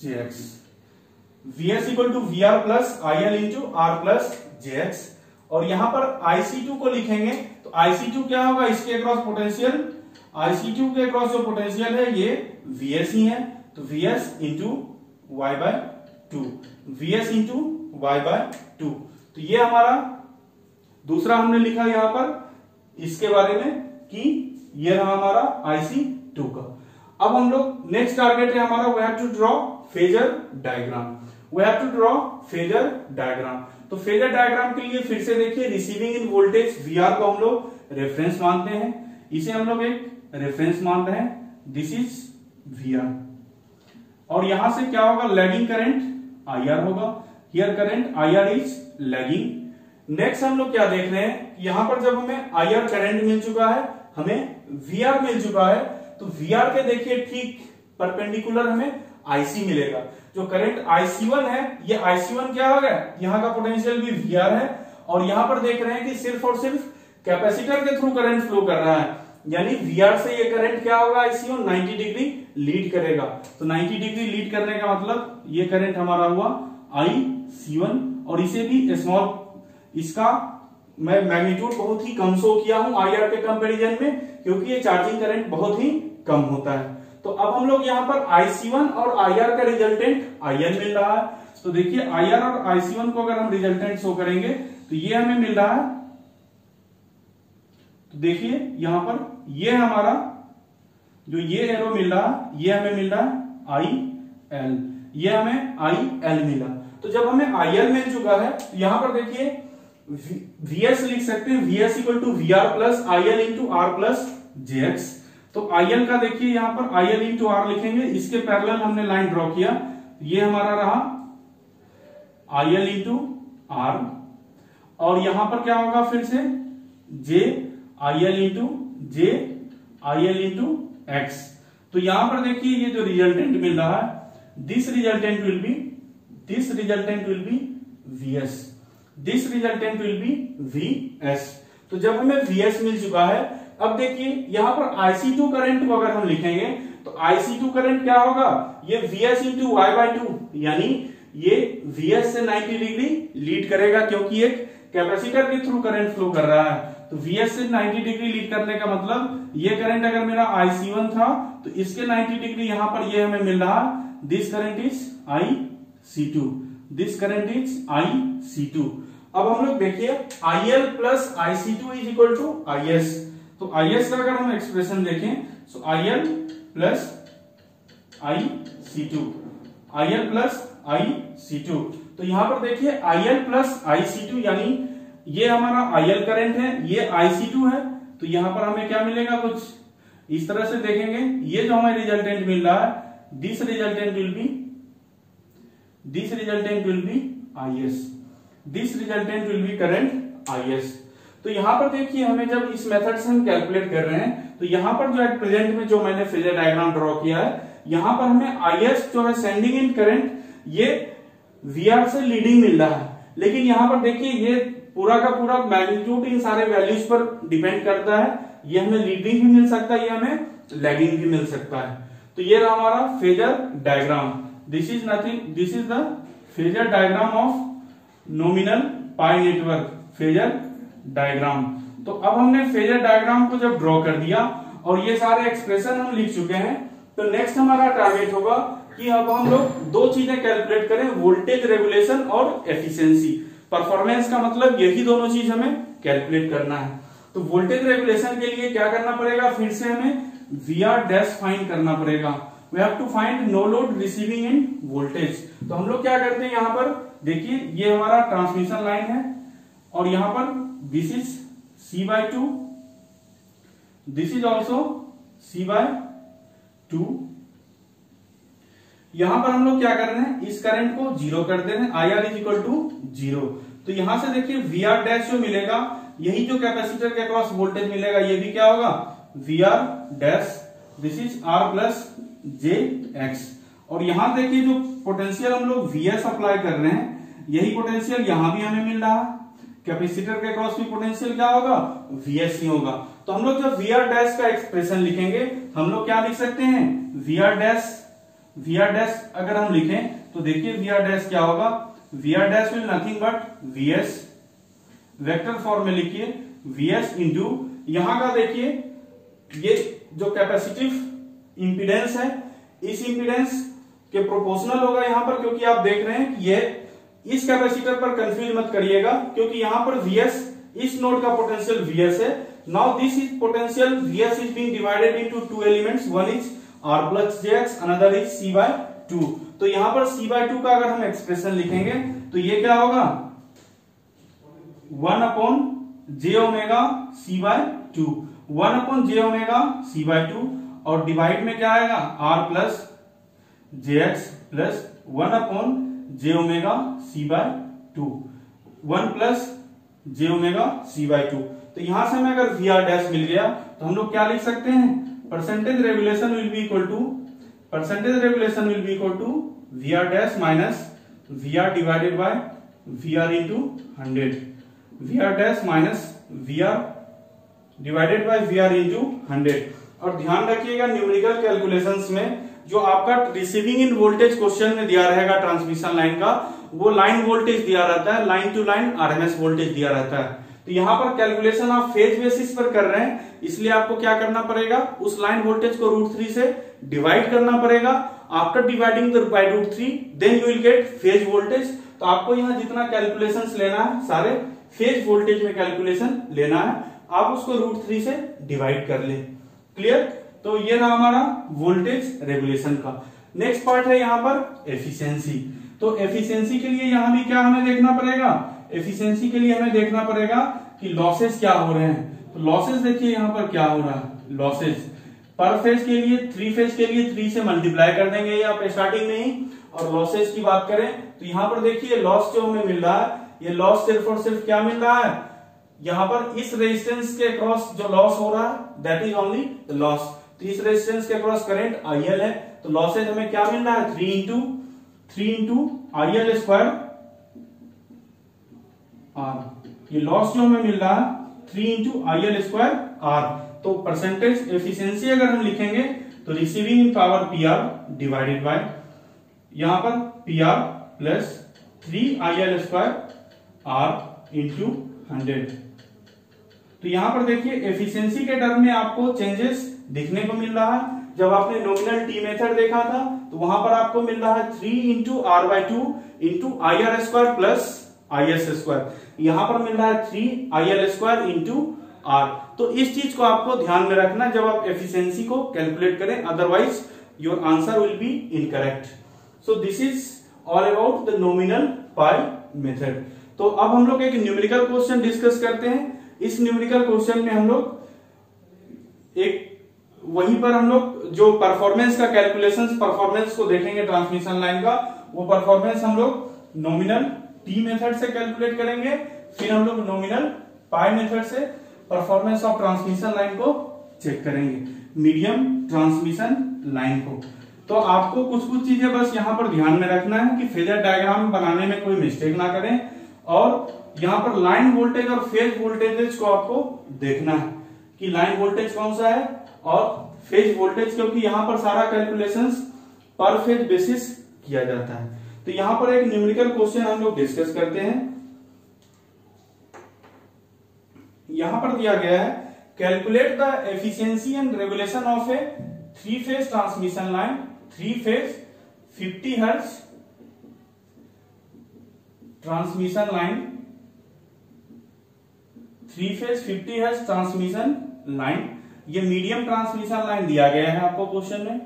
Speaker 1: JX। VS equal to VR plus IL into R plus JX। और यहां पर IC2 को लिखेंगे तो IC2 क्या होगा, इसके अक्रॉस पोटेंशियल, IC2 के अक्रॉस जो पोटेंशियल है ये VS ही है, तो VS into Y/2, VS into Y/2। तो ये हमारा दूसरा हमने लिखा यहां पर इसके बारे में कि ये रहा हमारा IC2 का। अब हम लोग नेक्स्ट टारगेट है हमारा, we have to draw phasor diagram. We have to draw phasor diagram. तो फेजर डायग्राम के लिए फिर से देखिए रिसीविंग इन वोल्टेज VR को हम लोग रेफरेंस मानते हैं, इसे हम लोग एक रेफरेंस मान रहे हैं, दिस इज VR। और यहां से क्या होगा, लैगिंग करंट IR होगा, here current IR is lagging. Next हम लोग क्या देख रहे हैं, यहां पर जब हमें IR करंट मिल चुका है, हमें VR मिल चुका है, तो VR के देखिए ठीक परपेंडिकुलर हमें IC मिलेगा। जो करंट IC1 है, ये IC1 क्या हो गया, यहाँ का पोटेंशियल भी VR है, और यहां पर देख रहे हैं कि सिर्फ और सिर्फ कैपेसिटर के थ्रू करंट फ्लो कर रहा है, यानी VR से ये करंट क्या होगा, IC1 90 डिग्री लीड करेगा। तो 90 डिग्री लीड करने का मतलब ये करंट हमारा हुआ IC1, और इसे भी स्मॉल, इसका मैं मैग्नीट्यूड बहुत ही कम शो किया हूं IR के कंपैरिजन में, क्योंकि ये चार्जिंग करंट बहुत ही कम होता है। तो अब हम लोग यहाँ पर IC1 और IR का रिजल्टेंट IL मिल रहा है। तो देखिए IR और IC1 को अगर हम रिजल्टेंट शो करेंगे तो ये हमें मिल रहा है, तो देखिए यहां पर ये हमारा जो ये एरो मिल रहा है, ये हमें मिल रहा है IL, ये हमें IL मिला। तो जब हमें IL मिल चुका है तो यहां पर देखिए VS लिख सकते हैं, VS equal to VR plus IL into R plus JX। तो IL का देखिए यहां पर IL इंटू R लिखेंगे, इसके पैरेलल हमने लाइन ड्रॉ किया, ये हमारा रहा IL इंटू R, और यहां पर क्या होगा फिर से JIL इंटू X। तो यहां पर देखिए ये जो रिजल्टेंट मिल रहा है, this resultant will be VS, this resultant will be VS। तो जब हमें VS मिल चुका है, अब देखिए यहां पर IC2 करंट को अगर हम लिखेंगे तो IC2 करंट क्या होगा, ये VS इंटू Y/2, यानी ये VS से 90 डिग्री लीड करेगा, क्योंकि एक कैपेसिटर के थ्रू करंट फ्लो कर रहा है। तो VS से 90 डिग्री लीड करने का मतलब ये करंट अगर मेरा IC1 था तो इसके 90 डिग्री यहां पर ये हमें मिल रहा, this current is IC2, this current is IC2। अब हम लोग देखिए IL plus IC2 is equal to IS। तो IS का अगर हम एक्सप्रेशन देखें तो IL plus IC2, IL plus IC2। तो यहां पर देखिए IL प्लस IC2 यानी ये हमारा IL करंट है, ये IC2 है। तो यहां पर हमें क्या मिलेगा, कुछ इस तरह से देखेंगे। ये जो हमें रिजल्टेंट मिल रहा है, this resultant will be IS, this resultant will be current IS। तो यहां पर देखिए हमें जब इस मेथड से हम कैलकुलेट कर रहे हैं तो यहां पर जो एट प्रेजेंट में जो मैंने फेजर डायग्राम ड्रॉ किया है, यहां पर हमें IS जो है सेंडिंग इन करंट ये VR से लीडिंग मिल रहा है। लेकिन यहां पर देखिए ये पूरा का पूरा मैग्नीट्यूड इन सारे वैल्यूज पर डिपेंड करता है। ये हमें लीडिंग भी मिल सकता है, ये हमें लैगिंग भी मिल सकता है। तो ये रहा हमारा phasor diagram. This is nothing, this is the phasor diagram of nominal pi network, phasor diagram. तो अब हमने फेजर डायग्राम को जब ड्रॉ कर दिया और ये सारे एक्सप्रेशन हम लिख चुके हैं, तो नेक्स्ट हमारा टारगेट होगा कि अब हम लोग दो चीजें कैलकुलेट करें, वोल्टेज रेगुलेशन और एफिशिएंसी। परफॉर्मेंस का मतलब यही दोनों चीज हमें कैलकुलेट करना है। तो वोल्टेज रेगुलेशन के लिए क्या करना पड़ेगा, फिर से हमें VR डैश फाइंड करना पड़ेगा। We have to find no load receiving in voltage. तो हम लोग क्या करते हैं, यहां पर देखिए ये हमारा ट्रांसमिशन लाइन है और यहां पर this is C/2, this is also C/2। यहां पर हम लोग क्या कर रहे हैं, इस करंट को जीरो कर दे रहे हैं, IR इज इक्वल टू 0। तो यहां से देखिए VR डैश जो मिलेगा, यही जो कैपेसिटर के अक्रॉस वोल्टेज मिलेगा, ये भी क्या होगा VR dash, this is R plus JX। और यहां देखिए जो पोटेंशियल हम लोग VS अप्लाई कर रहे हैं, यही पोटेंशियल यहां भी हमें मिल रहा है। कैपेसिटर के अक्रॉस भी पोटेंशियल क्या होगा, VS ही होगा। तो हम लोग जब VR डैश का एक्सप्रेशन लिखेंगे, हम लोग क्या लिख सकते हैं, VR डैश अगर हम लिखें तो देखिए VR डैश क्या होगा, VR dash will nothing but VS, vector form में लिखिए VS इंटू यहां का देखिए ये जो कैपेसिटिव इंपीडेंस है, इस इंपीडेंस के प्रोपोर्शनल होगा यहां पर, क्योंकि आप देख रहे हैं कि ये इस कैपेसिटर पर कंफ्यूज मत करिएगा, क्योंकि यहां पर VS इस नोड का पोटेंशियल VS है। Now this is potential VS is being divided into two elements, one is R plus JX, another is C/2। तो यहां पर C/2 का अगर हम एक्सप्रेशन लिखेंगे तो ये क्या होगा 1/j omega C/2, 1/j omega C/2 और डिवाइड में क्या आएगा R plus JX plus 1/j omega C/2, 1 plus j omega C/2। तो यहां से हमें अगर VR डैश मिल गया तो हम लोग क्या लिख सकते हैं, percentage regulation will be equal to VR dash minus VR divided by VR into 100, VR dash minus VR divided by VR into 100। और ध्यान रखिएगा न्यूमेरिकल कैलकुलेशंस में जो आपका रिसीविंग इन वोल्टेज क्वेश्चन में दिया रहेगा ट्रांसमिशन लाइन का, वो लाइन वोल्टेज दिया रहता है, line to line RMS voltage दिया रहता है। तो यहां पर कैलकुलेशन आप फेज बेसिस पर कर रहे हैं, इसलिए आपको क्या करना पड़ेगा, उस लाइन वोल्टेज को √3 से डिवाइड करना पड़ेगा। After dividing by √3 then you will get phase voltage. तो आपको यहां जितना कैलकुलेशंस लेना है सारे फेज वोल्टेज में कैलकुलेशन लेना है, आप उसको √3 से डिवाइड कर ले। क्लियर। तो ये रहा हमारा वोल्टेज रेगुलेशन का। नेक्स्ट पार्ट है यहाँ पर एफिशिएंसी। तो एफिशिएंसी के लिए यहाँ भी क्या हमें देखना पड़ेगा, एफिशिएंसी के लिए हमें देखना पड़ेगा कि लॉसेस क्या हो रहे हैं। तो लॉसेस देखिए यहाँ पर क्या हो रहा है, लॉसेस पर फेज के लिए 3 फेज के लिए 3 से मल्टीप्लाई कर देंगे ये आप स्टार्टिंग में ही। और लॉसेस की बात करें तो यहाँ पर देखिए लॉस जो हमें मिल रहा है, ये लॉस सिर्फ और सिर्फ क्या मिल रहा है, यहाँ पर इस रेजिस्टेंस के क्रॉस जो लॉस हो रहा है that is only the loss. तो इस रेजिस्टेंस के क्रॉस करंट IL है, तो लॉसेज हमें क्या मिल रहा है 3 इंटू IL स्क्वायर R। ये लॉस जो हमें मिल रहा है 3 इंटू IL स्क्वायर R। तो परसेंटेज एफिशिएंसी अगर हम लिखेंगे तो receiving in power PR divided bye यहां पर PR plus 3IL square R into 100। तो यहां पर देखिए एफिशिएंसी के टर्म में आपको चेंजेस दिखने को मिल रहा है। जब आपने नॉमिनल टी मेथड देखा था तो वहां पर आपको मिल रहा है 3 into R by two into I R square plus I S square, यहां पर मिल रहा है 3 I L square into R. तो इस चीज को आपको ध्यान में रखना जब आप एफिशिएंसी को कैलकुलेट करें, otherwise your answer will be incorrect. So this is all about the nominal pi method. तो अब हम लोग एक न्यूमेरिकल क्वेश्चन डिस्कस करते हैं। इस न्यूमेरिकल क्वेश्चन में हम लोग एक वहीं पर हम लोग जो परफॉर्मेंस का कैलकुलेशन, परफॉर्मेंस को देखेंगे ट्रांसमिशन लाइन का, वो परफॉर्मेंस हम लोग नॉमिनल टी मेथड से कैलकुलेट करेंगे, फिर हम लोग नॉमिनल पाई मेथड से परफॉर्मेंस ऑफ ट्रांसमिशन लाइन को चेक करेंगे, मीडियम ट्रांसमिशन लाइन को। तो आपको कुछ कुछ चीजें बस यहां पर ध्यान में रखना है कि फेजर डायग्राम बनाने में कोई मिस्टेक ना करें, और यहां पर लाइन वोल्टेज और फेज वोल्टेज को आपको देखना है कि लाइन वोल्टेज कौन सा है और फेज वोल्टेज, क्योंकि यहां पर सारा कैलकुलेशंस पर फेज बेसिस किया जाता है। तो यहां पर एक न्यूमेरिकल क्वेश्चन हम लोग डिस्कस करते हैं। यहां पर दिया गया है calculate the efficiency and regulation of a 3 phase transmission line, 3 phase 50 hertz transmission line, 3 phase 50 hertz transmission line. ये मीडियम ट्रांसमिशन लाइन दिया गया है आपको क्वेश्चन में,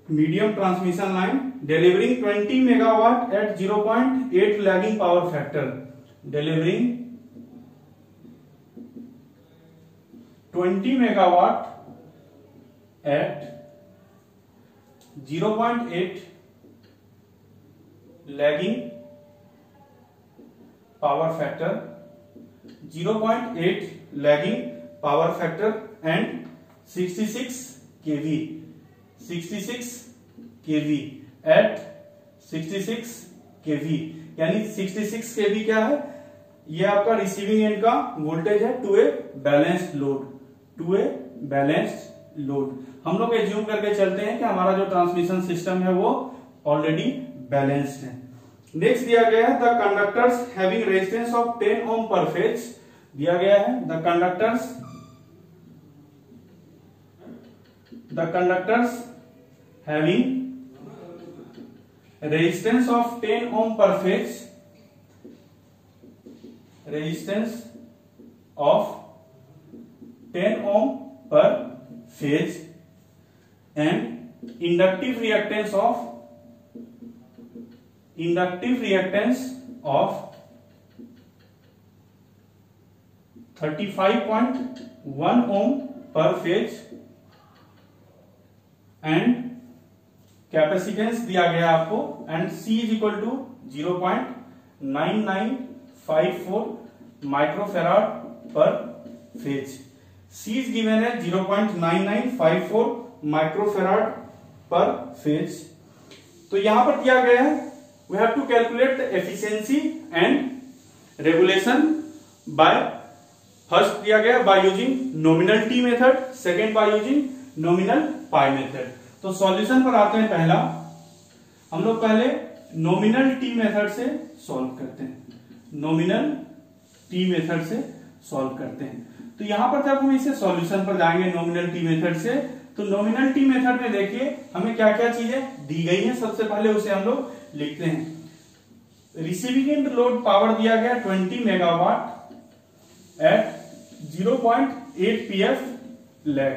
Speaker 1: medium transmission line delivering 20 megawatt at 0.8 lagging power factor, delivering 20 megawatt at 0.8 lagging power factor, 0.8 lagging power factor and 66 KV, 66 KV at 66 KV, यानी 66 केवी क्या है, ये आपका रिसीविंग एंड का वोल्टेज है to a balanced load, to a balanced load. हम लोग assume करके चलते हैं कि हमारा जो ट्रांसमिशन सिस्टम है वो ऑलरेडी बैलेंस्ड है। नेक्स्ट दिया गया है the conductors having resistance of 10 ohm per phase, दिया गया है the conductors having resistance of 10 ohm per phase, resistance of 10 ohm per phase and inductive reactance of 35.1 ohm per phase and capacitance दिया गया आपको and C is equal to 0.9954 microfarad per phase. C is given है 0.9954 microfarad per phase. तो यहां पर दिया गया है we have to calculate the efficiency and regulation by, first दिया गया by using nominal T method, second by using nominal pi method। तो सॉल्यूशन पर आते हैं। पहला हम लोग पहले नॉमिनल टी मेथड से सॉल्व करते हैं, नॉमिनल टी मेथड से सॉल्व करते हैं। तो यहां पर जब हम इसे सॉल्यूशन पर जाएंगे नॉमिनल टी मेथड से, तो नॉमिनल टी मेथड में देखिए हमें क्या क्या चीजें दी गई हैं। सबसे पहले उसे हम लोग लिखते हैं। रिसीविंग एंड लोड पावर दिया गया 20 मेगावाट एट 0.8 pf लैग,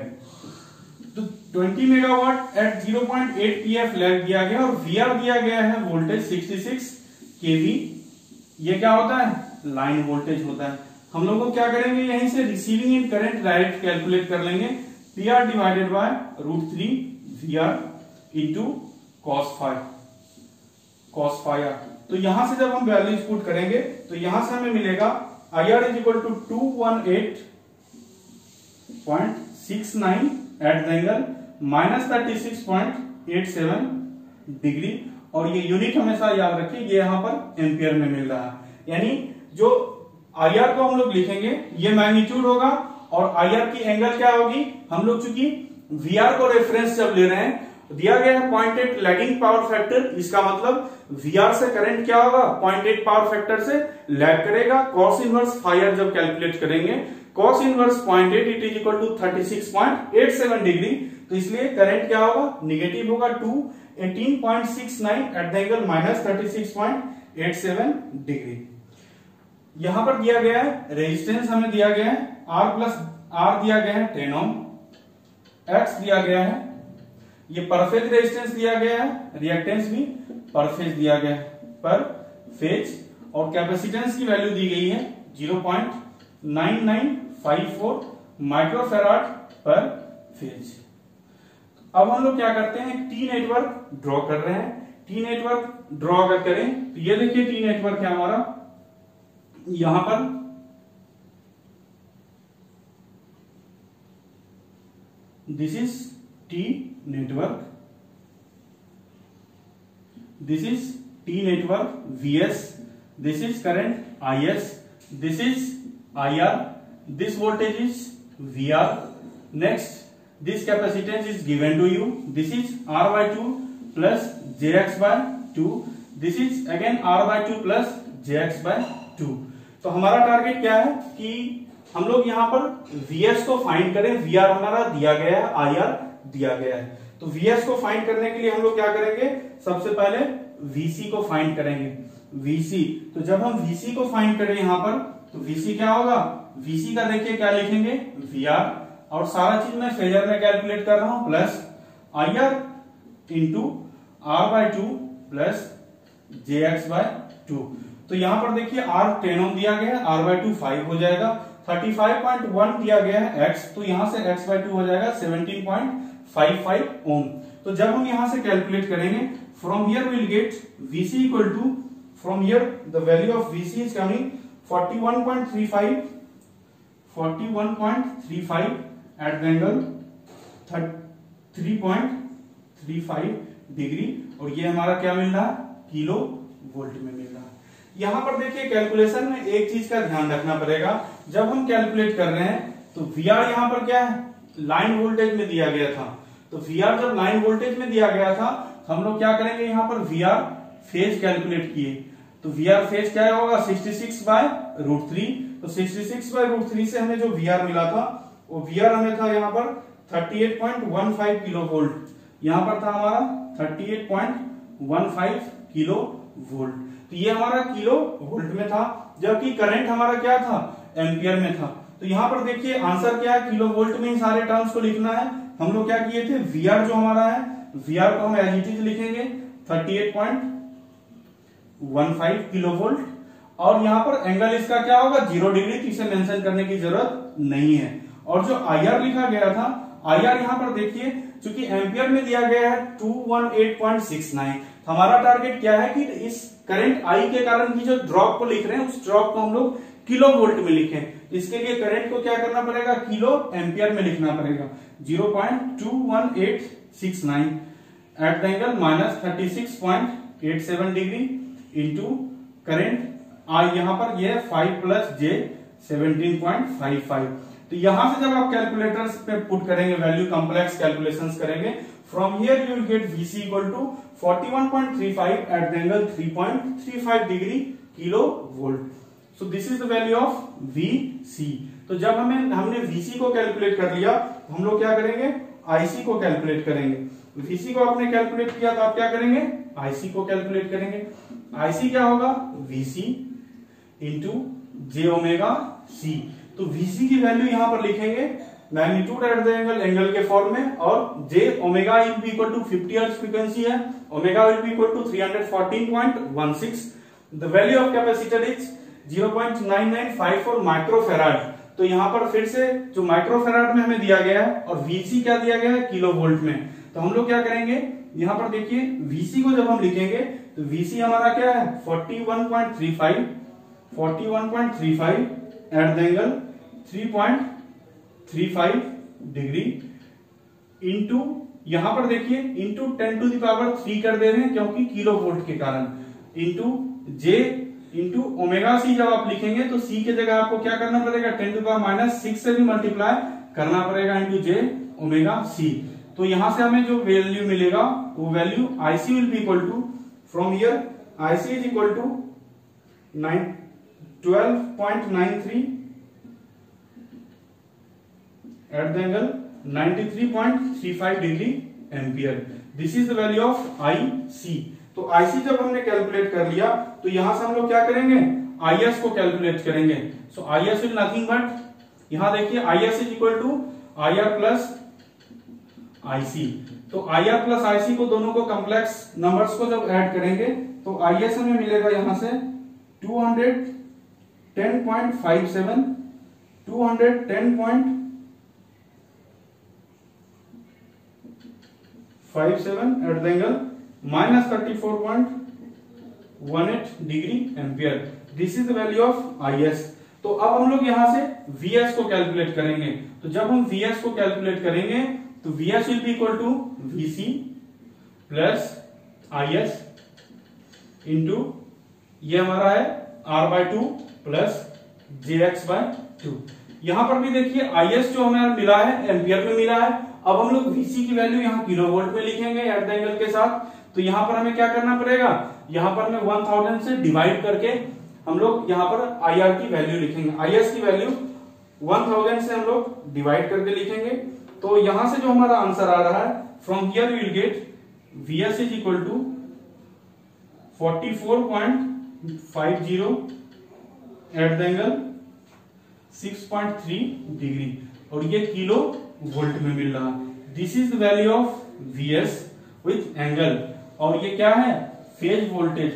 Speaker 1: तो 20 मेगावाट एट 0.8 pf लैग दिया गया और VR दिया गया है वोल्टेज 66 kV। ये क्या होता है, लाइन वोल्टेज होता है। हम लोग को क्या करेंगे, यहीं से receiving end current direct calculate कर लेंगे, PR divided bye √3 VR into cos phi r। तो यहां से जब हम वैल्यूज पुट करेंगे तो यहां से हमें मिलेगा IR is equal to 218.69 at the angle -36.87 degree, और ये यूनिट हमेशा याद रखिए ये यहां पर एम्पियर में मिल रहा है। यानी जो IR को हम लोग लिखेंगे ये मैग्नीट्यूड होगा और IR की एंगल क्या होगी, हम लोग चूंकि VR को रेफरेंस जब ले रहे हैं दिया गया है 0.8 लैगिंग पावर फैक्टर, इसका मतलब VR से करंट क्या होगा, 0.8 पावर फैक्टर से लैग करेगा। cos इनवर्स फायर जब कैलकुलेट करेंगे, cos inverse 0.8 it is equal to 36.87 degree, तो इसलिए करंट क्या होगा, निगेटिव होगा 218.69 at the angle minus 36.87 degree. यहां पर दिया गया है रेजिस्टेंस, हमें दिया गया है R दिया गया है 10 ओम, X दिया गया है, ये पर फेज रेजिस्टेंस दिया गया है, रिएक्टेंस भी पर फेज दिया गया है, पर फेज, और कैपेसिटेंस की वैल्यू दी गई है 0.9954 माइक्रोफैराड पर फेज। अब हम लोग क्या करते हैं, टी नेटवर्क ड्रॉ कर रहे हैं। टी नेटवर्क ड्रॉ अगर करें तो ये देखिए टी नेटवर्क है हमारा, यहां पर this is T network, this is T network VS, this is current IS, this is IR, this voltage is VR, next this capacitance is given to you, this is R by 2 plus JX by 2, this is again R by 2 plus JX by 2। तो हमारा target क्या है कि हम लोग यहाँ पर VS को फाइंड करें, VR हमारा दिया गया है, IR दिया गया है, तो VS को फाइंड करने के लिए हम लोग क्या करेंगे, सबसे पहले VC को फाइंड करेंगे। VC, तो जब हम VC को फाइंड करें यहाँ पर, तो VC क्या होगा, VC का देखिए क्या लिखेंगे, VR, और सारा चीज मैं फेजर में कैलकुलेट कर रहा हूं, plus IR into R by 2 plus JX by 2। तो यहां पर देखिए R 10 ओम दिया गया है, R by 2 5 हो जाएगा, 35.1 दिया गया है X, तो यहां से X by 2 हो जाएगा 17.55 ओम। तो जब हम यहां से कैलकुलेट करेंगे, from here will get VC equal to, from here the value of VC is coming 41.35 at the angle 3.35 degree, और ये हमारा क्या मिल रहा है, किलो वोल्ट में मिल रहा है। यहां पर देखिए कैलकुलेशन में एक चीज का ध्यान रखना पड़ेगा, जब हम कैलकुलेट कर रहे हैं तो VR यहां पर क्या है, लाइन वोल्टेज में दिया गया था, तो VR जब लाइन वोल्टेज में दिया गया था, हम लोग क्या करेंगे, यहां पर VR फेज कैलकुलेट किए, तो VR फेज क्या होगा, 66/√3, तो 66/√3 से हमें जो VR मिला था, वो VR हमें था यहाँ पर 38.15 किलो वोल्ट, यहां पर था हमारा 38.15 किलो वोल्ट, तो ये हमारा किलो वोल्ट में था, जबकि करंट हमारा क्या था, एम्पियर में था। तो यहां पर देखिए आंसर क्या है, किलो वोल्ट में ही सारे टर्म्स को लिखना है। हम लोग क्या किए थे, VR जो हमारा है, VR को हम एज इट इज लिखेंगे 38.15 किलो वोल्ट, और यहां पर एंगल इसका क्या होगा, 0 डिग्री, तो इसे मेंशन करने की जरूरत नहीं है। और जो IR लिखा गया था, IR यहां पर देखिए चूंकि एम्पियर में दिया गया है 218.69, हमारा टारगेट क्या है कि इस करंट I के कारण की जो ड्रॉप को लिख रहे हैं, उस ड्रॉप को हम लोग किलो वोल्ट में लिखें। इसके लिए करंट को क्या करना पड़ेगा, किलो एम्पियर में लिखना पड़ेगा, 0.21869 eight the angle minus 36.87 degree into current I यहां पर ये 5 प्लस J 17.55। तो यहां से जब आप कैलकुलेटर्स पे पुट करेंगे वैल्यू, कॉम्प्लेक्स कैलकुलेशंस करेंगे, from here you will get VC equal to 41.35 at the angle 3.35 degree kilo volt. So this is the value of VC। तो जब हमने VC को कैलकुलेट कर लिया, हम लोग क्या करेंगे, IC को कैलकुलेट करेंगे। VC को आपने कैलकुलेट किया तो आप क्या करेंगे, IC को कैलकुलेट करेंगे। IC क्या होगा, VC into J omega C। तो VC की वैल्यू यहां पर लिखेंगे मैग्नीट्यूड एट द एंगल के फॉर्म में, और J omega will be equal to 50 hertz frequency है, omega will be equal to 314.16। The value of capacitor is 0.9954 microfarad. तो यहां पर फिर से जो माइक्रोफैराड में हमें दिया गया है, और VC क्या दिया गया है, किलो वोल्ट में। तो हम लोग क्या करेंगे, यहां पर देखिए VC को जब हम लिखेंगे तो VC हमारा क्या है, 41.35 at the angle 3.35 degree into, यहां पर देखिए इंटू 10⁻³ कर दे रहे हैं क्योंकि किलो वोल्ट के कारण, into J into omega C। जब आप लिखेंगे तो C के जगह आपको क्या करना पड़ेगा, 10⁻⁻⁶ से भी मल्टीप्लाई करना पड़ेगा इंटू J ओमेगा C। तो यहां से हमें जो वैल्यू मिलेगा वो value IC will be equal to, from here IC is equal to 12.93 at the angle 93.35 degree ampere. This is the value of IC. तो IC जब हमने कैलकुलेट कर लिया तो यहां से हम लोग क्या करेंगे, IS को कैलकुलेट करेंगे. So IS is nothing but, यहां देखिए IS is equal to IR plus IC. तो IR प्लस IC को दोनों को कॉम्प्लेक्स नंबर्स को जब ऐड करेंगे तो IS हमें मिलेगा यहां से 210.57, 210.57 at the angle minus 34.18 degree ampere. This is the value of IS. तो अब हम लोग यहां से VS को कैलकुलेट करेंगे. तो जब हम VS को कैलकुलेट करेंगे तो VS will be equal to VC plus IS into ये हमारा है R/2 प्लस JX/2. यहां पर भी देखिए IS जो हमें मिला है एम्पियर में मिला है. अब हम लोग VC की वैल्यू यहाँ किलोवोल्ट में लिखेंगे एट द एंगल के साथ. तो यहां पर हमें क्या करना पड़ेगा, यहां पर हमें 1000 से डिवाइड करके हम लोग यहां पर IR की वैल्यू लिखेंगे. IS की वैल्यू 1000 से हम लोग डिवाइड करके लिखेंगे. तो यहां से जो हमारा आंसर आ रहा है, from here we will get VS is equal to 44.50 at the angle 6.3 degree, और ये किलो वोल्ट में मिल रहा है. This is the value of VS with angle. और ये क्या है, फेज वोल्टेज.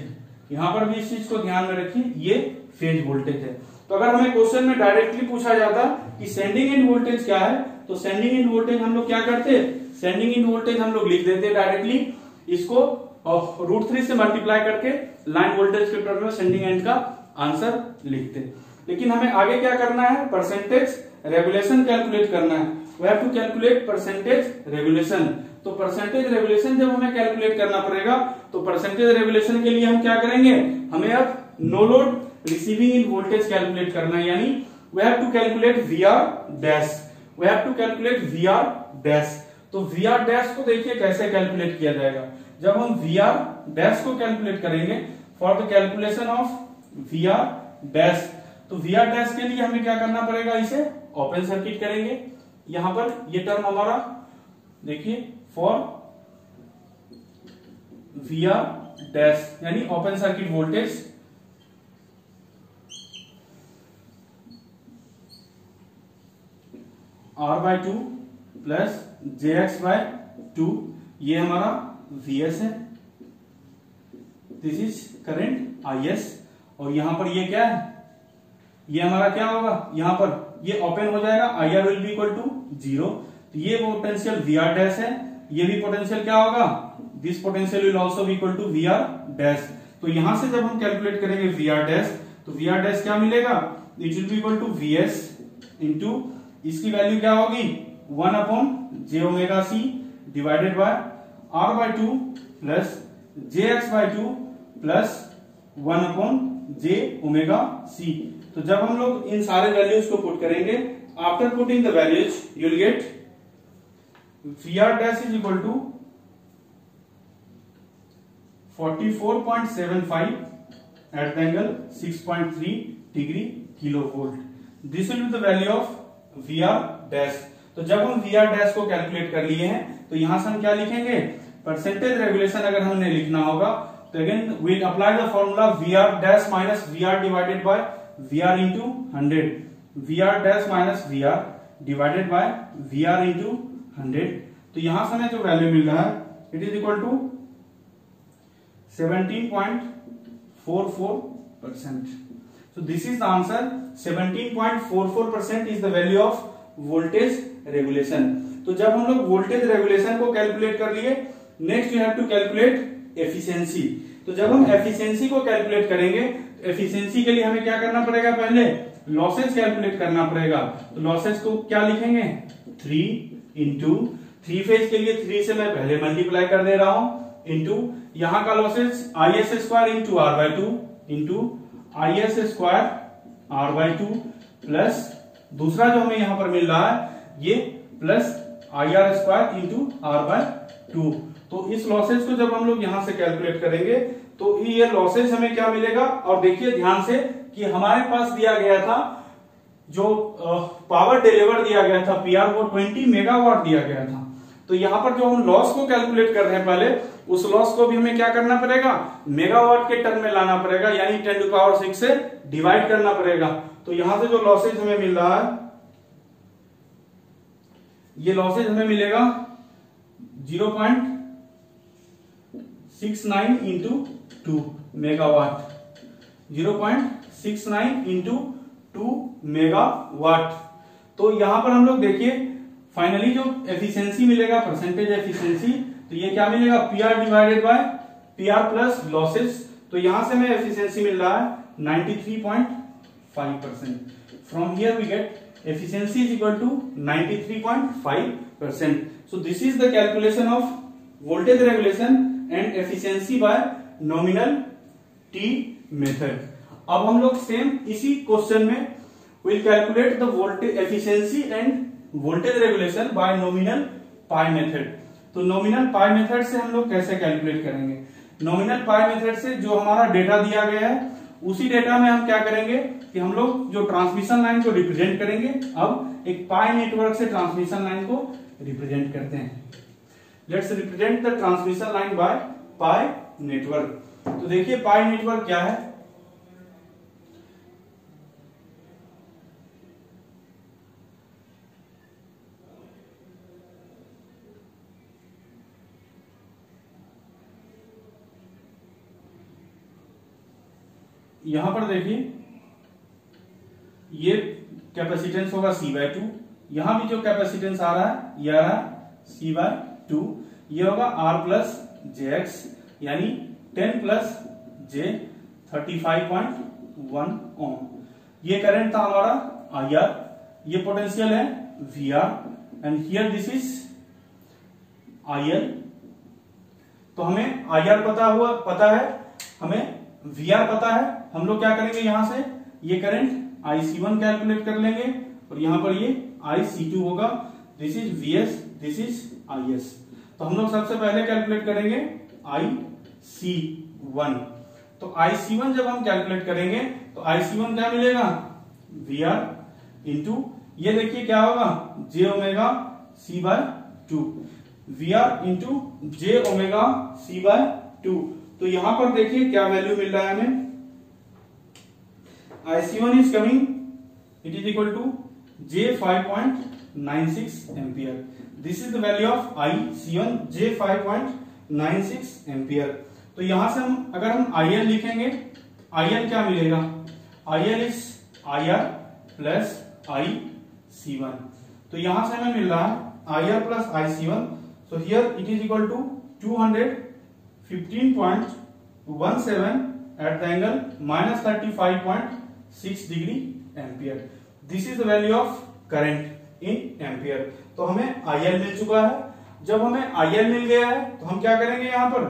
Speaker 1: यहां पर भी इस चीज को ध्यान में रखिए, ये फेज वोल्टेज है. तो अगर हमें क्वेश्चन में डायरेक्टली पूछा जाता कि सेंडिंग एंड वोल्टेज क्या है, तो सेंडिंग एंड वोल्टेज हम लोग क्या करते, सेंडिंग एंड वोल्टेज हम लोग लिख देते डायरेक्टली इसको √3 से मल्टीप्लाई करके लाइन वोल्टेज के टर्म में सेंडिंग एंड का आंसर लिखते. लेकिन हमें आगे क्या करना है, परसेंटेज रेगुलेशन कैलकुलेट करना है. We have to calculate percentage regulation. तो परसेंटेज रेगुलेशन जब हमें कैलकुलेट करना पड़ेगा तो परसेंटेज रेगुलेशन के लिए हम क्या करेंगे, हमें अब नो लोड रिसीविंग इन वोल्टेज कैलकुलेट करना है. यानी we have to calculate VR dash. We have to calculate VR dash. तो VR डैश को देखिए कैसे कैलकुलेट किया जाएगा. जब हम VR डैश को कैलकुलेट करेंगे for the calculation of VR dash, तो VR डैश के लिए हमें क्या करना पड़ेगा, इसे ओपन सर्किट करेंगे. यहां पर ये टर्म हमारा देखिए फॉर VR डैश यानी open circuit voltage R/2 plus JX/2, ये हमारा VS है. This is current IS. और यहां पर ये क्या है, ये हमारा क्या होगा, यहां पर ये ओपन हो जाएगा, IR will be equal to 0. तो ये पोटेंशियल VR डैश है, ये भी पोटेंशियल क्या होगा, this potential will also be equal to VR dash. तो यहां से जब हम कैलकुलेट करेंगे VR डैश, तो VR डैश क्या मिलेगा, it will be equal to VS into इसकी वैल्यू क्या होगी 1/jωc divided by R/2 plus JX/2 plus 1/jωc. तो जब हम लोग इन सारे वैल्यूज को पुट करेंगे, after putting the values you will get VR dash is equal to 44.75 at the angle 6.3 degree kilo volt. This will be the value of VR dash. तो जब हम VR डैश को कैलकुलेट कर लिए हैं तो यहां से हम क्या लिखेंगे, परसेंटेज रेगुलेशन अगर हमने लिखना होगा तो again we apply the formula VR dash minus VR divided by VR into 100. VR dash minus VR divided by VR into 100. तो यहां से हमें जो वैल्यू मिल रहा है it is equal to 17.44%. So this is the answer. 17.44% is the value of voltage regulation. तो जब हम लोग वोल्टेज रेगुलेशन को कैलकुलेट कर लिए, next you have to calculate efficiency. तो जब हम एफिशिएंसी को कैलकुलेट करेंगे, एफिशिएंसी के लिए हमें क्या करना पड़ेगा, पहले लॉसेज कैलकुलेट करना पड़ेगा. तो लॉसेज को क्या लिखेंगे, 3 इंटू 3 फेज के लिए 3 से मैं पहले मल्टीप्लाई कर दे रहा हूं, इंटू यहां का losses IS square into R/2 into IS square R/2 plus दूसरा जो हमें यहां पर मिल रहा है ये प्लस IR² इंटू R/2। तो इस लॉसेज को जब हम लोग यहां से कैलकुलेट करेंगे तो ये लॉसेज हमें क्या मिलेगा, और देखिए ध्यान से कि हमारे पास दिया गया था जो पावर डिलीवर दिया गया था PR वो 20 मेगावाट दिया गया था। तो यहां पर जो हम लॉस को कैलकुलेट कर रहे हैं पहले, उस लॉस को भी हमें क्या करना पड़ेगा, मेगावाट के टर्म में लाना पड़ेगा, यानी 10⁶ से डिवाइड करना पड़ेगा। तो यहां से जो लॉसेज हमें मिल रहा है, ये लॉसेज हमें मिलेगा 0.69 इंटू 2 मेगावाट, 0.69 इंटू 2 मेगावाट। तो यहां पर हम लोग देखिए फाइनली जो एफिशिएंसी मिलेगा, परसेंटेज एफिशिएंसी, तो ये क्या मिलेगा, PR divided by PR plus losses. तो यहां से हमें एफिशिएंसी मिल रहा है 93.5%। From here we get efficiency is equal to 93.5%. So this is the calculation of voltage regulation and efficiency by nominal T method. अब हम लोग सेम इसी क्वेश्चन में will calculate the voltage efficiency and voltage regulation by nominal pi method. तो nominal pi method से हम लोग कैसे कैलकुलेट करेंगे, nominal pi method से जो हमारा डेटा दिया गया है उसी डेटा में हम क्या करेंगे कि हम लोग जो ट्रांसमिशन लाइन को रिप्रेजेंट करेंगे, अब एक पाई नेटवर्क से ट्रांसमिशन लाइन को रिप्रेजेंट करते हैं। Let's represent the transmission line by pi network. तो देखिए पाई नेटवर्क क्या है, यहां पर देखिए ये कैपेसिटेंस होगा C/2, यहां भी जो कैपेसिटेंस आ रहा है ये आ रहा है C/2, ये होगा R+jX यानी 10+j35.1 ओम। ये करंट था हमारा IR, ये पोटेंशियल है VR and here this is IL। तो हमें IR पता है, हमें VR पता है, हम लोग क्या करेंगे यहां से ये करंट IC1 कैलकुलेट कर लेंगे और यहां पर ये IC2 होगा, this is VS, this is IS। तो हम लोग सबसे पहले कैलकुलेट करेंगे IC1। तो IC1 जब हम कैलकुलेट करेंगे तो IC1 क्या मिलेगा, VR इंटू ये देखिए क्या होगा j⍵C/2, VR इंटू j⍵C/2। तो यहां पर देखिए क्या वैल्यू मिल रहा है हमें, IC1 is coming, it is equal to J5.96 ampere. This is the value of IC1, J5.96 ampere. तो यहां से हम अगर हम IL लिखेंगे, IL क्या मिलेगा, IL is IR plus IC1। तो यहां से हमें मिल रहा है IR plus IC1, so here it is equal to 215.17 at the angle -35.6 degree ampere. This is the value of current in ampere. तो हमें IL मिल चुका है। जब हमें IL मिल गया है तो हम क्या करेंगे, यहां पर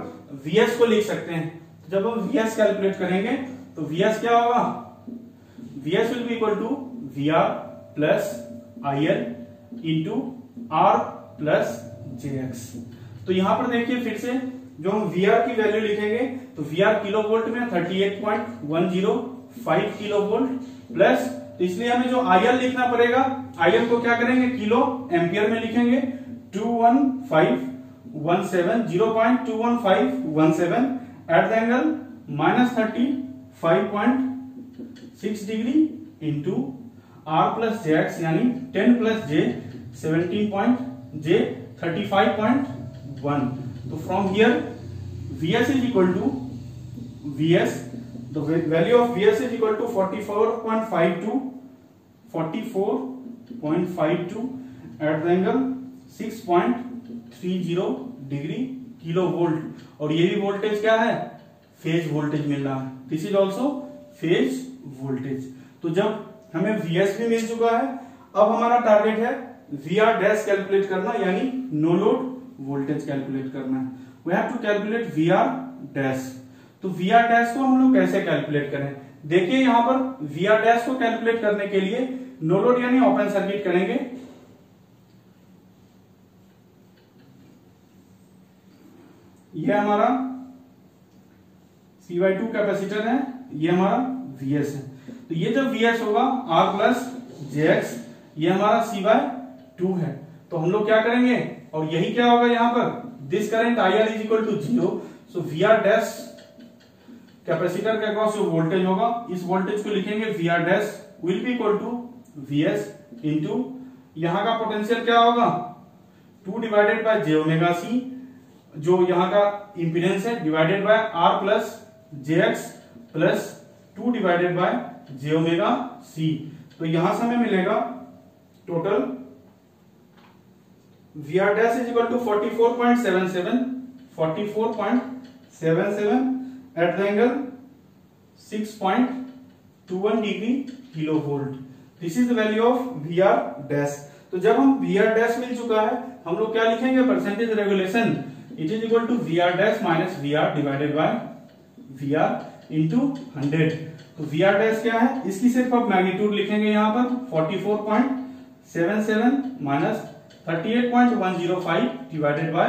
Speaker 1: VS को लिख सकते हैं। जब हम VS कैलकुलेट करेंगे तो VS क्या होगा, VS will be equal to VR plus IL into R plus JX। तो यहां पर देखिए फिर से जो हम VR की वैल्यू लिखेंगे तो VR किलो वोल्ट में 38.105 किलो वोल्ट प्लस, तो इसलिए हमें जो IL लिखना पड़ेगा, IL को क्या करेंगे किलो एम्पियर में लिखेंगे 0.211517 eight the angle -35.6 degree into R plus JX यानी 10 प्लस J 17.J35.1। तो from here VS is equal to VS, the value of VS is equal to 44.52 at the angle 6.30 degree kilo volt. और ये भी voltage क्या है, phase voltage मिल रहा है, this is also phase voltage. तो जब हमें VS भी मिल चुका है, अब हमारा टारगेट है VR डैश कैलकुलेट करना, यानी नो लोड वोल्टेज कैलकुलेट करना है। We have to calculate VR dash. तो VR डैश को हम लोग कैसे कैलकुलेट करें, देखिए यहां पर VR डैश को कैलकुलेट करने के लिए नो लोड यानी ओपन सर्किट करेंगे। ये हमारा C/2 कैपेसिटर है, ये हमारा Vs है। तो ये जो Vs होगा R प्लस jx, ये हमारा C/2 है। तो हम लोग क्या करेंगे, और यही क्या होगा यहाँ पर, this current IR is equal to 0, so VR dash capacitor के अक्रॉस जो वोल्टेज होगा, इस वोल्टेज को लिखेंगे VR dash will be equal to Vs into यहाँ का पोटेंशियल क्या होगा 2 divided by j omega c, जो यहाँ का इंपीडेंस है, divided by R plus jx plus 2 divided by j omega c। तो यहां से हमें मिलेगा total VR dash is equal to 44.77 at the angle 6.21 degree kilo volt. This is the value of VR dash. तो जब हम VR dash मिल चुका है, हम लोग क्या लिखेंगे, percentage regulation it is equal to VR dash minus VR divided by VR into 100। तो VR डैश क्या है, इसकी सिर्फ आप मैग्नीट्यूड लिखेंगे यहाँ पर 44.77 minus 38.105 divided by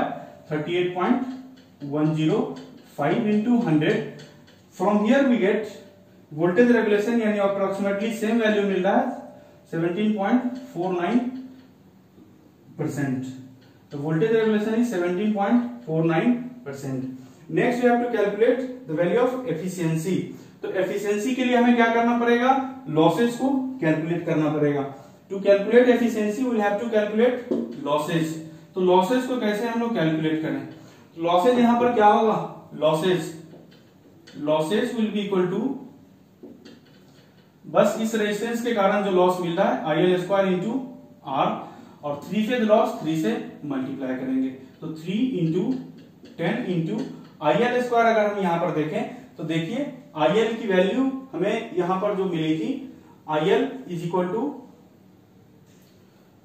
Speaker 1: 38.105 into 100। From here we get voltage regulation, यानी अप्रोक्सीमेटली सेम वैल्यू मिल रहा है 17.49%। तो voltage regulation is 17.49%। Next we have to calculate the value of efficiency. तो एफिशिएंसी के लिए हमें क्या करना पड़ेगा, लॉसेस को कैलकुलेट करना पड़ेगा। To calculate efficiency we will have to calculate losses. तो लॉसेस को कैसे हम लोग कैलकुलेट करें, लॉसेस यहां पर क्या होगा, losses will be equal to, बस इस रेजिस्टेंस के कारण जो लॉस मिल रहा है IL स्क्वायर इंटू R, और 3 फेज लॉस 3 से मल्टीप्लाई करेंगे। तो 3 इंटू 10 इंटू IL स्क्वायर अगर हम यहां पर देखें तो देखिए IL की वैल्यू हमें यहां पर जो मिली थी, IL इज इक्वल टू,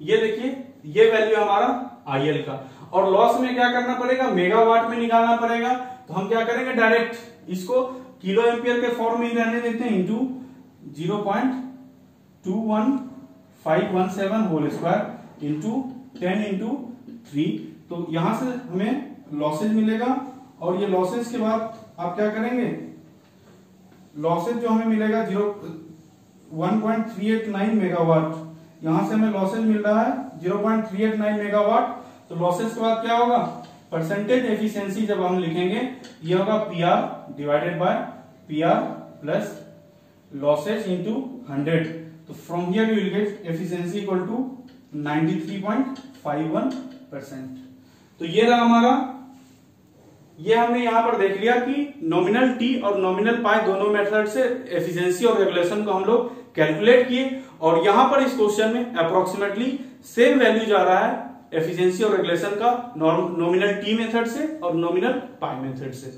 Speaker 1: ये देखिए ये वैल्यू हमारा IL का, और लॉस में क्या करना पड़ेगा, मेगावाट में निकालना पड़ेगा। तो हम क्या करेंगे, डायरेक्ट इसको किलो एम्पियर के फॉर्म में रहने देते हैं, into 0.21517 whole square into 10 into 3। तो यहां से हमें लॉसेज मिलेगा, और ये लॉसेज के बाद आप क्या करेंगे, लॉसेज जो हमें मिलेगा 1.389 मेगावाट, यहां से हमें लॉसेज मिल रहा है 0.389 मेगावाट। तो लॉसेज के बाद क्या होगा, परसेंटेज एफिशिएंसी जब हम लिखेंगे ये होगा PR divided by PR plus losses into 100। तो from here we will get efficiency equal to 93.51%। तो ये रहा हमारा, ये हमने यहां पर देख लिया कि नॉमिनल T और नॉमिनल पाई दोनों मेथड से एफिशिएंसी और रेगुलेशन को हम लोग कैलकुलेट किए, और यहां पर इस क्वेश्चन में अप्रोक्सीमेटली सेम वैल्यू जा रहा है एफिशिएंसी और रेगुलेशन का, नॉमिनल T मेथड से और नॉमिनल पाई मेथड से।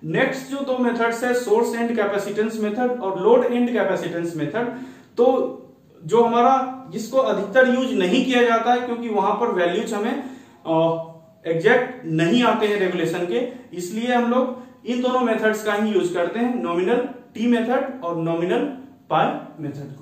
Speaker 1: नेक्स्ट जो दो मेथड्स है, सोर्स एंड कैपेसिटेंस मेथड और लोड एंड कैपेसिटेंस मेथड। तो जो हमारा, जिसको अधिकतर यूज नहीं किया जाता है क्योंकि वहां पर वैल्यूज हमें एग्जैक्ट नहीं आते हैं रेगुलेशन के, इसलिए हम लोग इन दोनों मेथड्स का ही यूज करते हैं, नॉमिनल T मेथड और नॉमिनल पाई मेथड को।